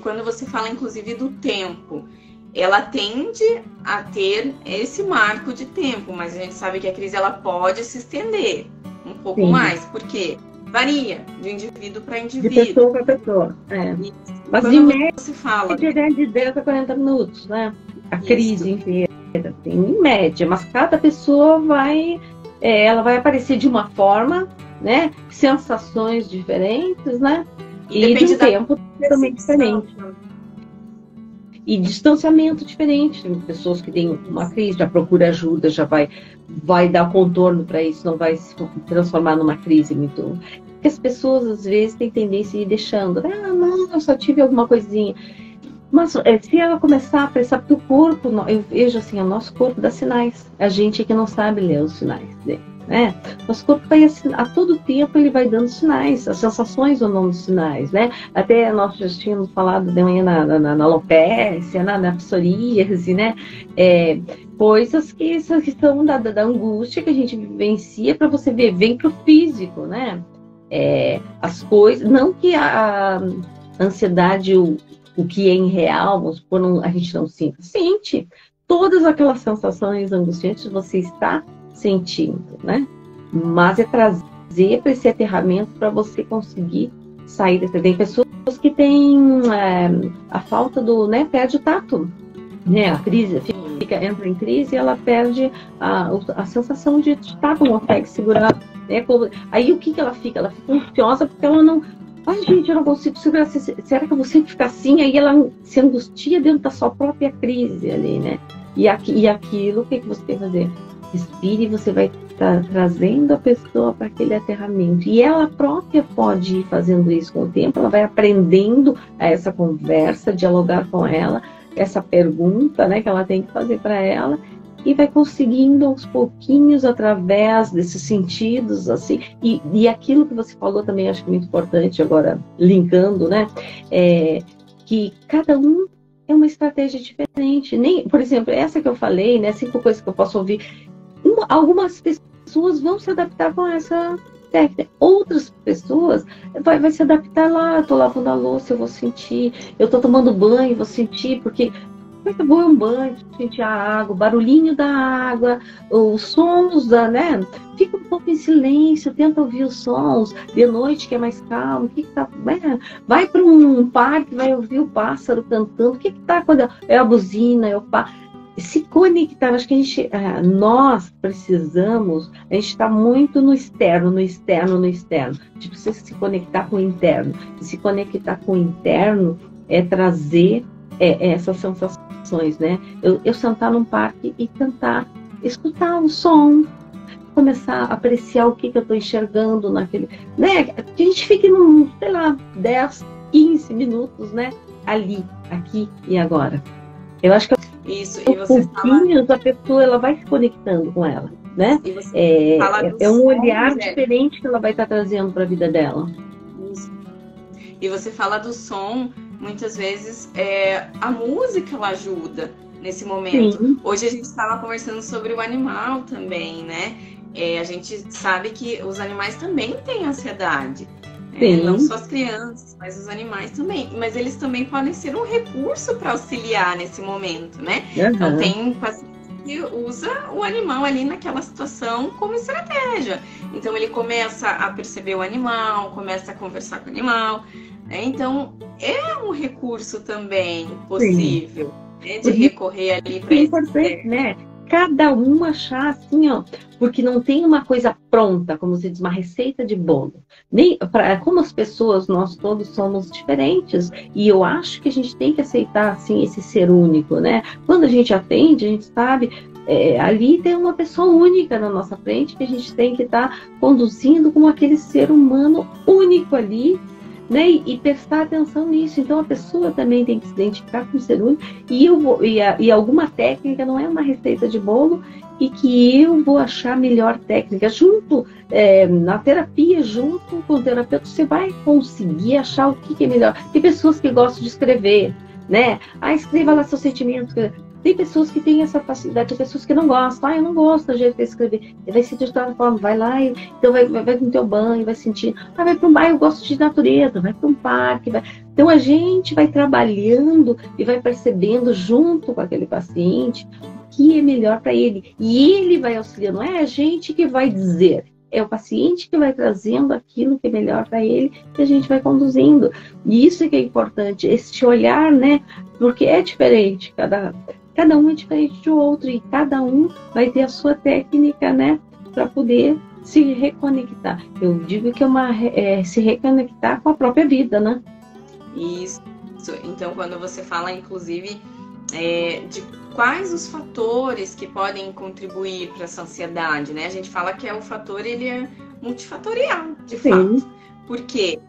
Quando você fala, inclusive, do tempo, ela tende a ter esse marco de tempo, mas a gente sabe que a crise ela pode se estender um pouco mais, porque varia de indivíduo para indivíduo. De pessoa para pessoa, Mas em média, você fala de 10 a 40 minutos, né? A crise inteira, assim, em média. Mas cada pessoa ela vai aparecer de uma forma, né? Sensações diferentes, né? E depende do tempo também diferente. E distanciamento diferente. Tem pessoas que têm uma crise, já procura ajuda, já vai dar contorno para isso, não vai se transformar numa crise muito. Porque as pessoas, às vezes, têm tendência a ir deixando. Ah, não, eu só tive alguma coisinha. Mas se ela começar a prestar, porque o corpo, eu vejo assim, o nosso corpo dá sinais. A gente é que não sabe ler os sinais dele. Né? Nosso corpo vai a todo tempo ele vai dando sinais, as sensações vão dando sinais, né? Até nós já tínhamos falado de manhã na alopécia, na psoríase, né? Coisas que são da angústia que a gente vivencia para você ver, vem para o físico, né? As coisas, não que a ansiedade, o que é irreal, vamos supor, a gente não sente todas aquelas sensações angustiantes você está sentindo, né? Mas é trazer para esse aterramento para você conseguir sair dessa. Tem pessoas que têm a falta do, né? Perde o tato, né? A crise entra em crise e ela perde a sensação de tato, não consegue segurar, né? Aí o que ela fica? Ela fica ansiosa porque ela não. Ai, gente, eu não consigo segurar. Será que eu vou sempre ficar assim? Aí ela se angustia dentro da sua própria crise ali, né? E aquilo, o que você tem que fazer? Respire e você vai estar trazendo a pessoa para aquele aterramento. E ela própria pode ir fazendo isso com o tempo, ela vai aprendendo a essa conversa, dialogar com ela, essa pergunta, né, que ela tem que fazer para ela, e vai conseguindo aos pouquinhos, através desses sentidos, assim, e aquilo que você falou também, acho que é muito importante agora, linkando, né, que cada um é uma estratégia diferente. Por exemplo, essa que eu falei, né, 5 coisas que eu posso ouvir, algumas pessoas vão se adaptar com essa técnica, outras pessoas vai se adaptar lá, eu tô lavando a louça, eu vou sentir, eu tô tomando banho, eu vou sentir, porque é bom um banho, sentir a água, o barulhinho da água, os sons né? Fica um pouco em silêncio, tenta ouvir os sons de noite, que é mais calmo. Vai para um parque, vai ouvir o pássaro cantando. O que está quando é a buzina, é o pássaro? Se conectar, acho que nós precisamos, a gente está muito no externo, tipo, você se conectar com o interno. E se conectar com o interno é trazer essas sensações, né? Eu sentar num parque e tentar escutar o som, começar a apreciar o que eu estou enxergando naquele, né? Que a gente fique sei lá, 10, 15 minutos, né? Ali, aqui e agora. Eu acho que isso, e você a pessoa ela vai se conectando com ela, né? É um olhar diferente que ela vai estar trazendo para a vida dela. Isso. E você fala do som, muitas vezes a música ela ajuda nesse momento. Sim. Hoje a gente estava conversando sobre o animal também, né? A gente sabe que os animais também têm ansiedade. Não só as crianças, mas os animais também. Mas eles também podem ser um recurso para auxiliar nesse momento, né? Uhum. Então tem paciente que usa o animal ali naquela situação como estratégia. Então ele começa a perceber o animal, começa a conversar com o animal. Né? Então é um recurso também possível, né? De recorrer ali para esse... né? Cada um achar assim, ó, porque não tem uma coisa pronta, como se diz, uma receita de bolo. Como as pessoas, nós todos somos diferentes, e eu acho que a gente tem que aceitar, assim, esse ser único, né? Quando a gente atende, a gente sabe, ali tem uma pessoa única na nossa frente, que a gente tem que estar conduzindo como aquele ser humano único ali, né? E prestar atenção nisso. Então a pessoa também tem que se identificar com o ser único, e alguma técnica não é uma receita de bolo, e que eu vou achar a melhor técnica junto na terapia, junto com o terapeuta, você vai conseguir achar o que é melhor. Tem pessoas que gostam de escrever, né? Escreva lá seus sentimentos. Tem pessoas que têm essa facilidade, tem pessoas que não gostam. Eu não gosto do jeito de escrever. Vai sentir de outra forma, vai lá, então vai no teu banho, vai sentir. Vai para um bairro, eu gosto de natureza, vai para um parque. Então a gente vai trabalhando e vai percebendo junto com aquele paciente o que é melhor para ele. E ele vai auxiliar, não é a gente que vai dizer. É o paciente que vai trazendo aquilo que é melhor para ele, que a gente vai conduzindo. E isso é que é importante, esse olhar, né? Porque é diferente, cada um é diferente do outro, e cada um vai ter a sua técnica, né? Para poder se reconectar. Eu digo que se reconectar com a própria vida, né? Isso. Então, quando você fala, inclusive, de quais os fatores que podem contribuir para essa ansiedade, né? A gente fala que o fator, ele é multifatorial, de fato. Porque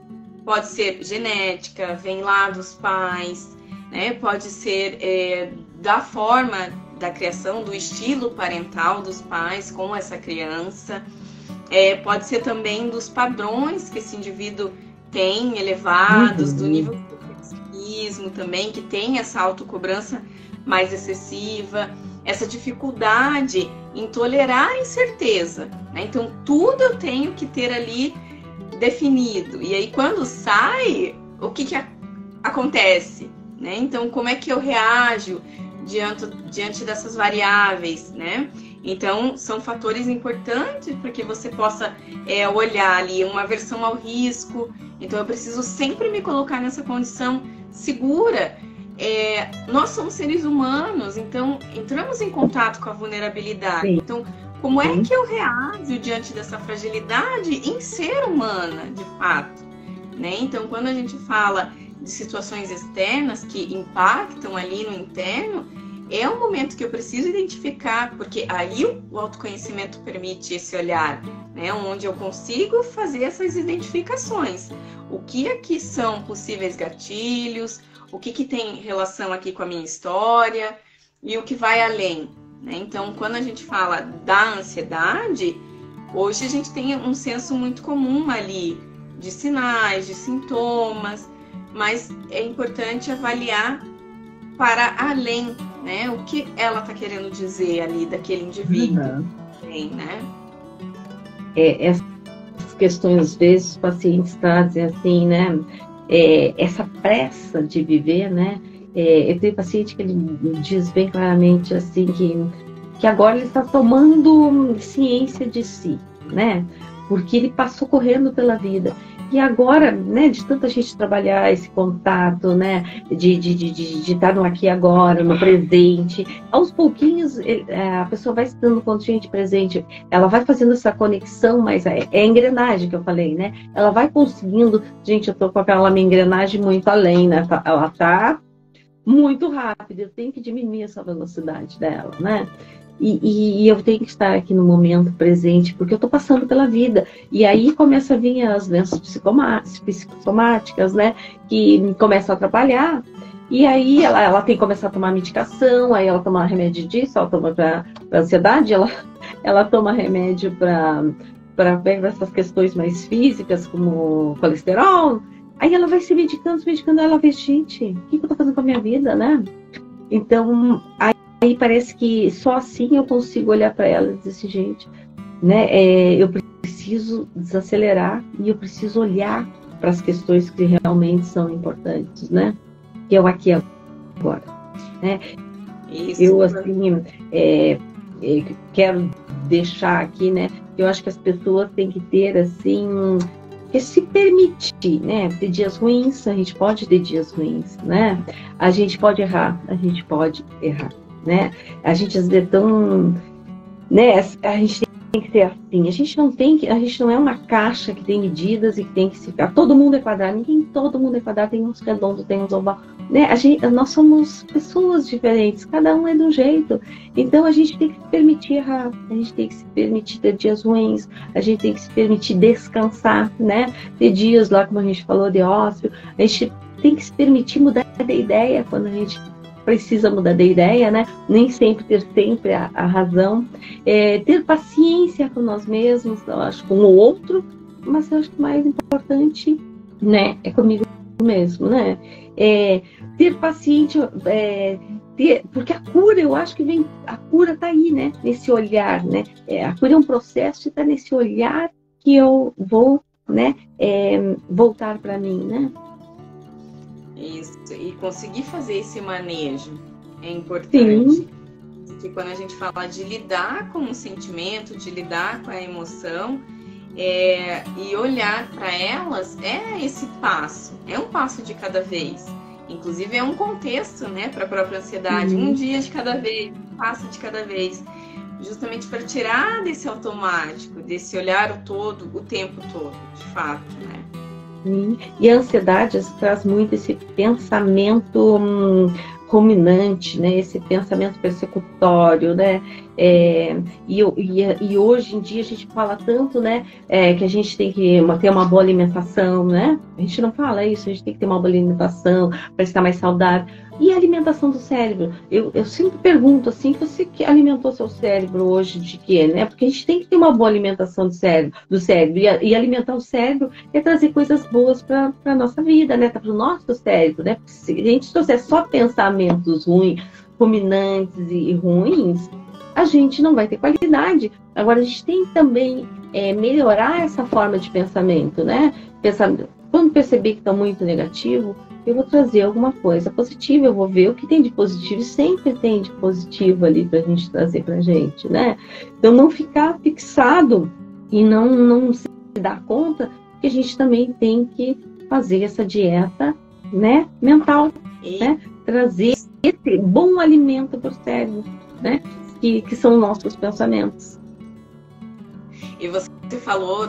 pode ser genética, vem lá dos pais, né? Pode ser da forma da criação, do estilo parental dos pais com essa criança. Pode ser também dos padrões que esse indivíduo tem elevados, do nível de perfeccionismo também, que tem essa autocobrança mais excessiva, essa dificuldade em tolerar a incerteza, né? Então, tudo eu tenho que ter ali definido. E aí, quando sai, o que acontece, né? Então, como é que eu reajo diante dessas variáveis, né? Então, são fatores importantes para que você possa olhar ali uma aversão ao risco. Então, eu preciso sempre me colocar nessa condição segura. Nós somos seres humanos, então entramos em contato com a vulnerabilidade. Sim. Então, como é que eu reajo diante dessa fragilidade em ser humana, de fato? Né? Então, quando a gente fala de situações externas que impactam ali no interno, é um momento que eu preciso identificar, porque aí o autoconhecimento permite esse olhar, né? Onde eu consigo fazer essas identificações. O que aqui são possíveis gatilhos, o que tem relação aqui com a minha história e o que vai além, né? Então, quando a gente fala da ansiedade, hoje a gente tem um senso muito comum ali de sinais, de sintomas, mas é importante avaliar para além, né? O que ela está querendo dizer ali daquele indivíduo, né? Essas questões, às vezes, os pacientes trazem assim, né? Essa pressa de viver, né? Eu tenho paciente que ele diz bem claramente assim que agora ele está tomando ciência de si, né? Porque ele passou correndo pela vida. E agora, né, de tanta gente trabalhar esse contato, né, de estar no aqui e agora, no presente, aos pouquinhos a pessoa vai se dando consciente presente, ela vai fazendo essa conexão, mas é a engrenagem que eu falei, né? Ela vai conseguindo, gente, eu tô com aquela minha engrenagem muito além, né? Ela tá muito rápida, eu tenho que diminuir essa velocidade dela, né? E eu tenho que estar aqui no momento presente, porque eu estou passando pela vida. E aí começa a vir as doenças psicossomáticas, né? Que começam a atrapalhar. E aí ela tem que começar a tomar medicação, aí ela toma remédio disso, ela toma para ansiedade, ela toma remédio para essas questões mais físicas, como colesterol. Aí ela vai se medicando, ela vê, gente, o que eu estou fazendo com a minha vida, né? Então, aí parece que só assim eu consigo olhar para ela e dizer assim, gente, né, eu preciso desacelerar e eu preciso olhar para as questões que realmente são importantes, né? Que é o aqui e agora, né? Isso. Eu, assim, quero deixar aqui, né, eu acho que as pessoas têm que ter, assim, se permitir, né? Ter dias ruins, a gente pode ter dias ruins, né? A gente pode errar, né? A gente às vezes é tão, né? A gente tem que ser assim. A gente não é uma caixa que tem medidas e que tem que ficar. Todo mundo é quadrado. Todo mundo é quadrado. Tem uns redondos, tem uns oval, né? Nós somos pessoas diferentes. Cada um é de um jeito. Então a gente tem que se permitir errar. A gente tem que se permitir ter dias ruins. A gente tem que se permitir descansar, né? Ter dias lá, como a gente falou, de ócio. A gente tem que se permitir mudar de ideia quando a gente precisa mudar de ideia, né? Nem sempre ter sempre a razão. Ter paciência com nós mesmos, eu acho, com o outro, mas eu acho que o mais importante, né, é comigo mesmo, né? Ter paciência, porque a cura, eu acho que a cura tá aí, né? Nesse olhar, né? A cura é um processo e tá nesse olhar que eu vou, né, voltar para mim, né? Isso, e conseguir fazer esse manejo é importante. Sim. Porque quando a gente fala de lidar com o sentimento, de lidar com a emoção, e olhar para elas, esse passo, é um passo de cada vez. Inclusive é um contexto, né, para a própria ansiedade, um dia de cada vez, um passo de cada vez. justamente para tirar desse automático, desse olhar o todo, o tempo todo, de fato, né? E a ansiedade traz muito esse pensamento ruminante, né? Esse pensamento persecutório, né? E hoje em dia a gente fala tanto, né? Que a gente tem que ter uma boa alimentação, né? A gente não fala isso, a gente tem que ter uma boa alimentação para estar mais saudável. E a alimentação do cérebro? Eu sempre pergunto assim, você que alimentou seu cérebro hoje de quê, né? Porque a gente tem que ter uma boa alimentação do cérebro. E alimentar o cérebro é trazer coisas boas para a nossa vida, né? Para o nosso cérebro, né? Porque se a gente trouxer só pensamentos ruins, ruminantes e ruins, a gente não vai ter qualidade. Agora, a gente tem que também melhorar essa forma de pensamento, né? Quando perceber que está muito negativo, eu vou trazer alguma coisa positiva, eu vou ver o que tem de positivo, e sempre tem de positivo ali para a gente trazer para a gente, né? Então, não ficar fixado e não se dar conta que a gente também tem que fazer essa dieta, né, mental, né? Trazer esse bom alimento para o cérebro, né? Que são nossos pensamentos. E você falou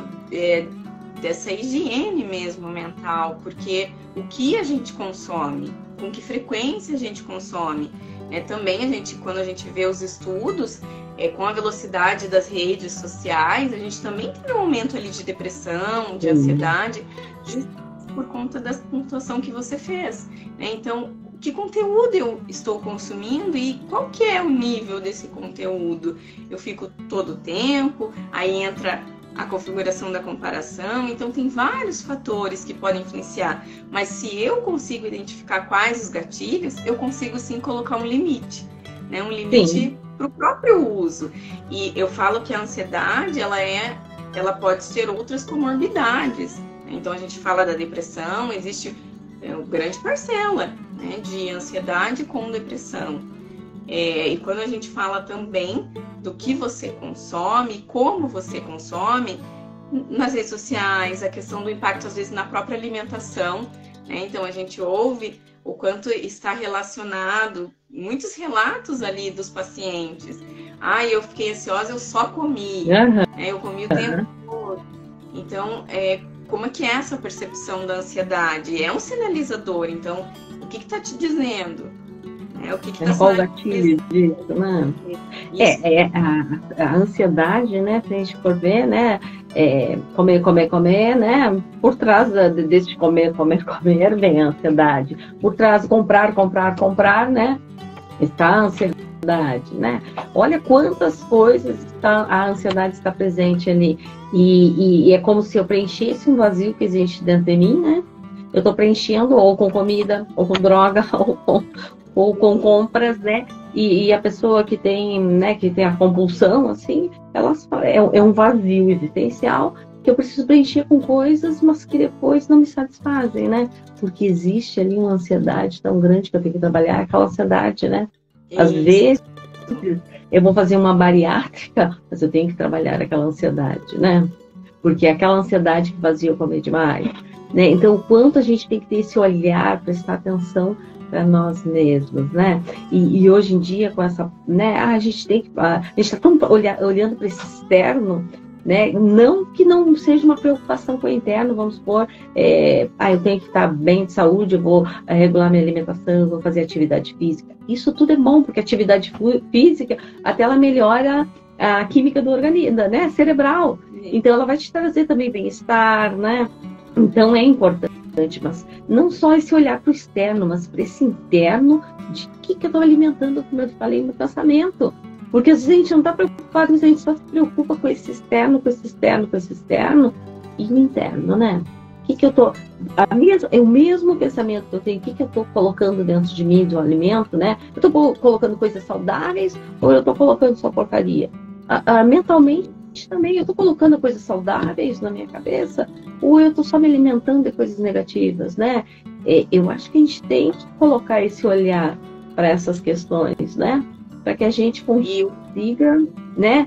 dessa higiene mesmo mental, porque o que a gente consome, com que frequência a gente consome, né? Também quando a gente vê os estudos, com a velocidade das redes sociais, a gente também tem um aumento ali de depressão, de ansiedade, por conta da pontuação que você fez, né? Então, que conteúdo eu estou consumindo e qual que é o nível desse conteúdo? Eu fico todo o tempo, aí entra a configuração da comparação, então tem vários fatores que podem influenciar, mas se eu consigo identificar quais os gatilhos, eu consigo sim colocar um limite, né? Um limite para o próprio uso. E eu falo que a ansiedade, ela pode ter outras comorbidades, né? Então a gente fala da depressão, existe uma grande parcela, né, de ansiedade com depressão. E quando a gente fala também do que você consome, como você consome, nas redes sociais, a questão do impacto às vezes na própria alimentação, né? Então a gente ouve o quanto está relacionado, muitos relatos ali dos pacientes. Eu fiquei ansiosa, eu só comi, eu comi o tempo todo. Então, como é que é essa percepção da ansiedade? É um sinalizador, então, o que está te dizendo? O que está qual o gatilho disso, né? A ansiedade, né? Se a gente for ver, né? Comer, né? Por trás desse comer, vem a ansiedade. Por trás, comprar, né? Está a ansiedade, né? Olha quantas coisas a ansiedade está presente ali. E é como se eu preenchesse um vazio que existe dentro de mim, né? Eu estou preenchendo ou com comida, ou com droga, ou com compras, né? E a pessoa que tem, né, que tem a compulsão, assim, é um vazio existencial que eu preciso preencher com coisas, mas que depois não me satisfazem, né? Porque existe ali uma ansiedade tão grande que eu tenho que trabalhar, aquela ansiedade, né? Às vezes eu vou fazer uma bariátrica, mas eu tenho que trabalhar aquela ansiedade, né? Porque é aquela ansiedade que fazia eu comer demais, né? Então, o quanto a gente tem que ter esse olhar, prestar atenção para nós mesmos, né? E hoje em dia, com essa, né? A gente está tão olhando para esse externo, né? Não que não seja uma preocupação com o interno, vamos supor, eu tenho que estar bem de saúde, eu vou regular minha alimentação, eu vou fazer atividade física. Isso tudo é bom, porque a atividade física, até ela melhora a química do organismo, né? Cerebral. Então, ela vai te trazer também bem-estar, né? Então, é importante, mas não só esse olhar para o externo, mas para esse interno, de que eu estou alimentando, como eu falei, no pensamento. Porque às vezes a gente não está preocupado, a gente só se preocupa com esse externo, e o interno, né? É o mesmo pensamento que eu tenho, o que eu estou colocando dentro de mim do alimento, né? Eu estou colocando coisas saudáveis ou eu estou colocando só porcaria? Mentalmente também, eu estou colocando coisas saudáveis na minha cabeça ou eu estou só me alimentando de coisas negativas, né? Eu acho que a gente tem que colocar esse olhar para essas questões, né? Para que a gente consiga, né,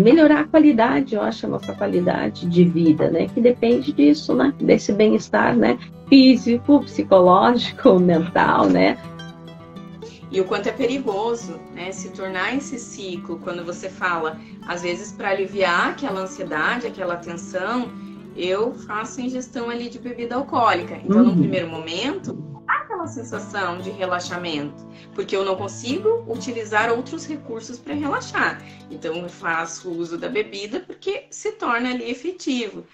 melhorar a qualidade, eu acho, a nossa qualidade de vida, né? Que depende disso, né? Desse bem-estar, né? Físico, psicológico, mental, né? E o quanto é perigoso, né, se tornar esse ciclo, quando você fala, às vezes para aliviar aquela ansiedade, aquela tensão, eu faço ingestão ali de bebida alcoólica. Então, no primeiro momento, há aquela sensação de relaxamento, porque eu não consigo utilizar outros recursos para relaxar. Então, eu faço uso da bebida porque se torna ali efetivo.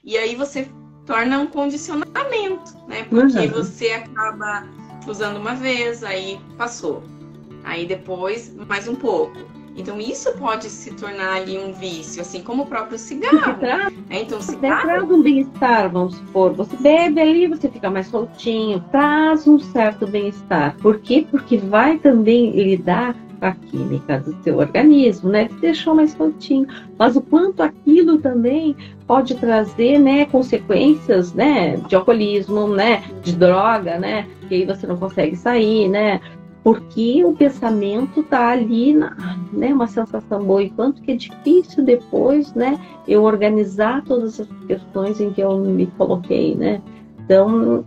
E aí você torna um condicionamento, né? Porque você acaba usando uma vez, aí passou. Aí depois, mais um pouco. Então, isso pode se tornar ali um vício, assim como o próprio cigarro. Então, cigarro traz um bem-estar, vamos supor. Você bebe ali, você fica mais soltinho. Traz um certo bem-estar. Por quê? Porque vai também lidar com a química do seu organismo, né? Te deixou mais soltinho. Mas o quanto aquilo também pode trazer, né, consequências, né, de alcoolismo, né, de droga, né? Que aí você não consegue sair, né? Porque o pensamento tá ali, né, uma sensação boa, e quanto que é difícil depois, né, eu organizar todas as questões em que eu me coloquei, né. Então,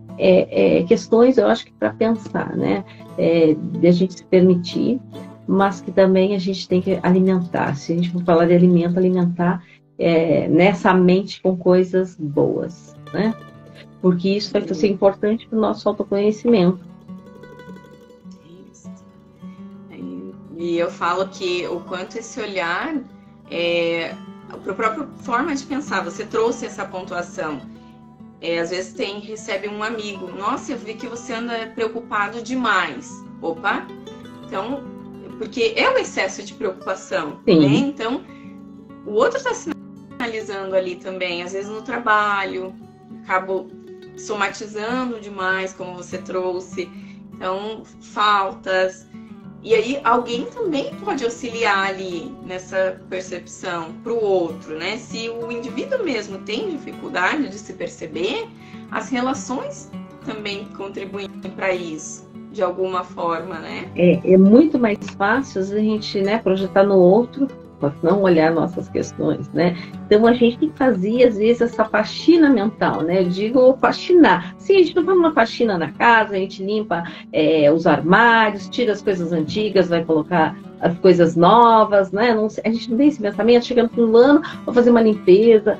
questões, eu acho que para pensar, né, de a gente se permitir, mas que também a gente tem que alimentar. Se a gente for falar de alimento, alimentar nessa mente com coisas boas, né, porque isso vai ser importante para o nosso autoconhecimento. E eu falo que o quanto esse olhar para a própria forma de pensar, você trouxe essa pontuação. Às vezes recebe um amigo, nossa, eu vi que você anda preocupado demais. Opa, então, porque é um excesso de preocupação, né? Então, o outro está sinalizando ali também, às vezes no trabalho, acabo somatizando demais, como você trouxe. Então, faltas. E aí alguém também pode auxiliar ali nessa percepção para o outro, né? Se o indivíduo mesmo tem dificuldade de se perceber, as relações também contribuem para isso, de alguma forma, né? É muito mais fácil a gente, né, projetar no outro, mas não olhar nossas questões, né? Então a gente tem que fazer, às vezes, essa faxina mental, né? Eu digo faxinar. Sim, a gente não faz uma faxina na casa, a gente limpa os armários, tira as coisas antigas, vai colocar as coisas novas, né? A gente não tem esse pensamento, chegando no fim ano, vou fazer uma limpeza,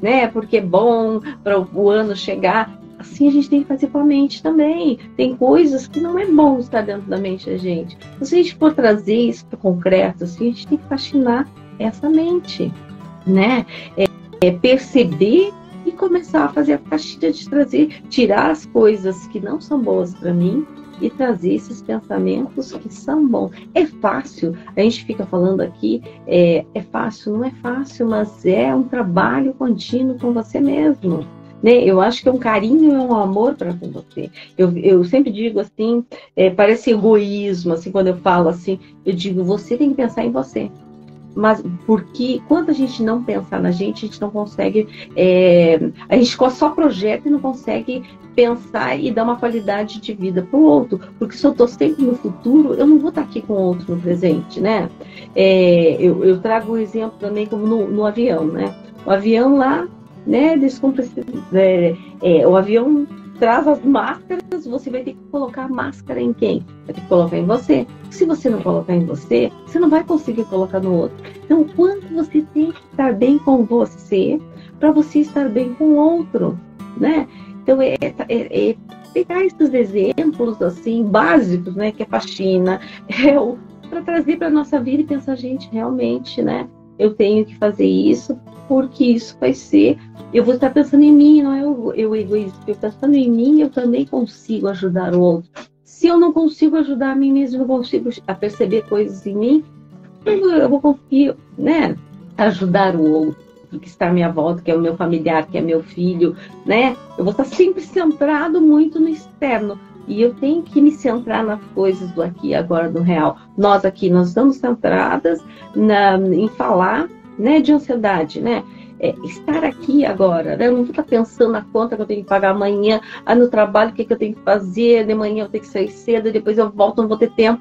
né? Porque é bom para o ano chegar. Assim a gente tem que fazer com a mente também. Tem coisas que não é bom estar dentro da mente da gente. Se a gente for trazer isso para o concreto, assim, a gente tem que faxinar essa mente, né? Perceber e começar a fazer a faxina de tirar as coisas que não são boas para mim e trazer esses pensamentos que são bons. É fácil, a gente fica falando aqui, é fácil, não é fácil, mas é um trabalho contínuo com você mesmo. Né? Eu acho que é um carinho e um amor para com você. Eu sempre digo assim, parece egoísmo, assim, quando eu falo assim, eu digo, você tem que pensar em você. Mas porque quando a gente não pensar na gente, a gente não consegue, a gente só projeta e não consegue pensar e dar uma qualidade de vida para o outro. Porque se eu estou sempre no futuro, eu não vou estar aqui com o outro no presente, né? Eu trago um exemplo também como no avião, né? O avião lá, né, o avião traz as máscaras, você vai ter que colocar a máscara em quem? Vai ter que colocar em você. Se você não colocar em você, você não vai conseguir colocar no outro. Então, o quanto você tem que estar bem com você, para você estar bem com o outro, né? Então, pegar esses exemplos, assim, básicos, né, que é faxina, para trazer para a nossa vida e pensar, gente, realmente, né, eu tenho que fazer isso, porque isso vai ser, eu vou estar pensando em mim, não é eu egoísta, eu pensando em mim, eu também consigo ajudar o outro. Se eu não consigo ajudar a mim mesmo, eu não consigo perceber coisas em mim, eu vou conseguir, né, ajudar o outro que está à minha volta, que é o meu familiar, que é meu filho, né? Eu vou estar sempre centrado muito no externo. E eu tenho que me centrar nas coisas do aqui e agora, do real. Nós aqui, nós estamos centradas em falar, né, de ansiedade, né? Estar aqui agora, né? Eu não vou estar pensando na conta que eu tenho que pagar amanhã, no trabalho, o que eu tenho que fazer, de manhã eu tenho que sair cedo, depois eu volto, não vou ter tempo.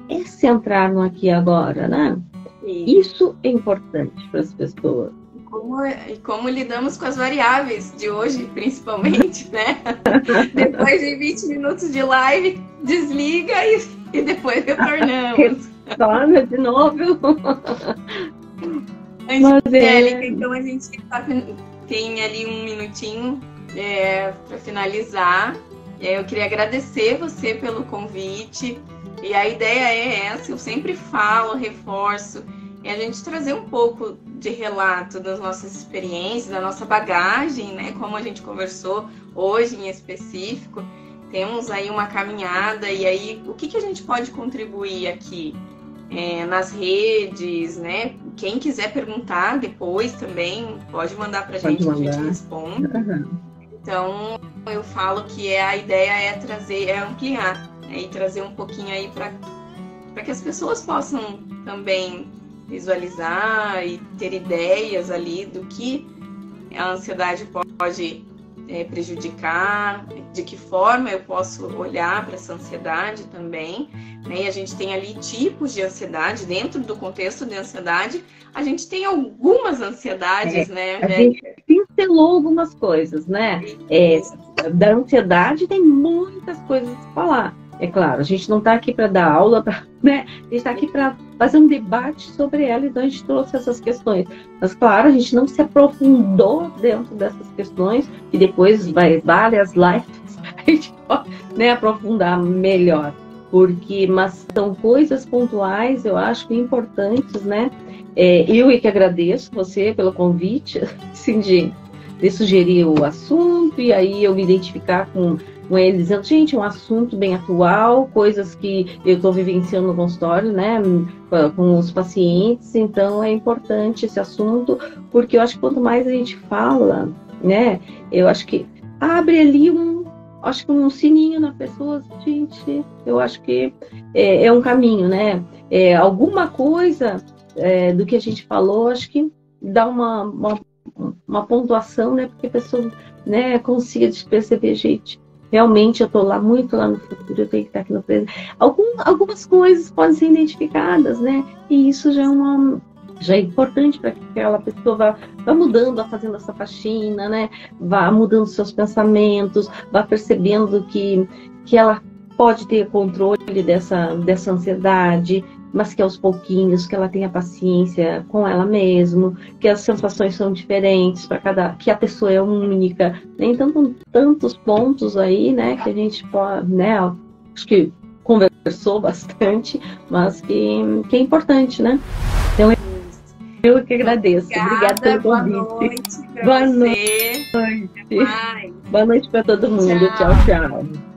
É centrar no aqui e agora, né? Sim. Isso é importante para as pessoas. E como lidamos com as variáveis de hoje, principalmente, né? Depois de 20 minutos de live, desliga e depois retornamos. Retorna de novo. Angélica, então a gente tem ali um minutinho para finalizar. Eu queria agradecer você pelo convite. E a ideia é essa, eu sempre falo, reforço, é a gente trazer um pouco de relato das nossas experiências, da nossa bagagem, né? Como a gente conversou hoje em específico. Temos aí uma caminhada, e aí o que a gente pode contribuir aqui? Nas redes, né? Quem quiser perguntar depois também, pode mandar pra gente que a gente responde. Uhum. Então, eu falo que a ideia é ampliar, né? E trazer um pouquinho aí para que as pessoas possam também visualizar e ter ideias ali do que a ansiedade pode prejudicar, de que forma eu posso olhar para essa ansiedade também, né? E a gente tem ali tipos de ansiedade, dentro do contexto de ansiedade, a gente tem algumas ansiedades, né? A gente pincelou algumas coisas, né? Da ansiedade tem muitas coisas a falar. É claro, a gente não está aqui para dar aula, né? A gente está aqui para fazer um debate sobre ela, então a gente trouxe essas questões. Mas, claro, a gente não se aprofundou dentro dessas questões, e depois vai várias lives, a gente pode, né, aprofundar melhor. Mas são coisas pontuais, eu acho que importantes, né? Eu que agradeço você pelo convite, assim, de sugerir o assunto, e aí eu me identificar com ele, dizendo, gente, é um assunto bem atual, coisas que eu estou vivenciando no consultório, né, com os pacientes, então é importante esse assunto, porque eu acho que quanto mais a gente fala, né, eu acho que abre ali um sininho na pessoa, gente, eu acho que é um caminho, né, alguma coisa do que a gente falou, acho que dá uma pontuação, né, porque a pessoa, né, consiga perceber, gente, realmente eu estou muito lá no futuro, eu tenho que estar aqui no presente. Algumas coisas podem ser identificadas, né? E isso já é importante para que aquela pessoa vá mudando, vá fazendo essa faxina, né? Vá mudando seus pensamentos, vá percebendo que ela pode ter controle dessa ansiedade, mas que aos pouquinhos, que ela tenha paciência com ela mesma, que as sensações são diferentes para que a pessoa é única, né? Então, tantos pontos aí, né, que a gente pode, né, acho que conversou bastante, mas que é importante, né? Então, eu que agradeço. Obrigada pelo convite. Boa noite para você. Boa noite para todo mundo. Tchau, tchau.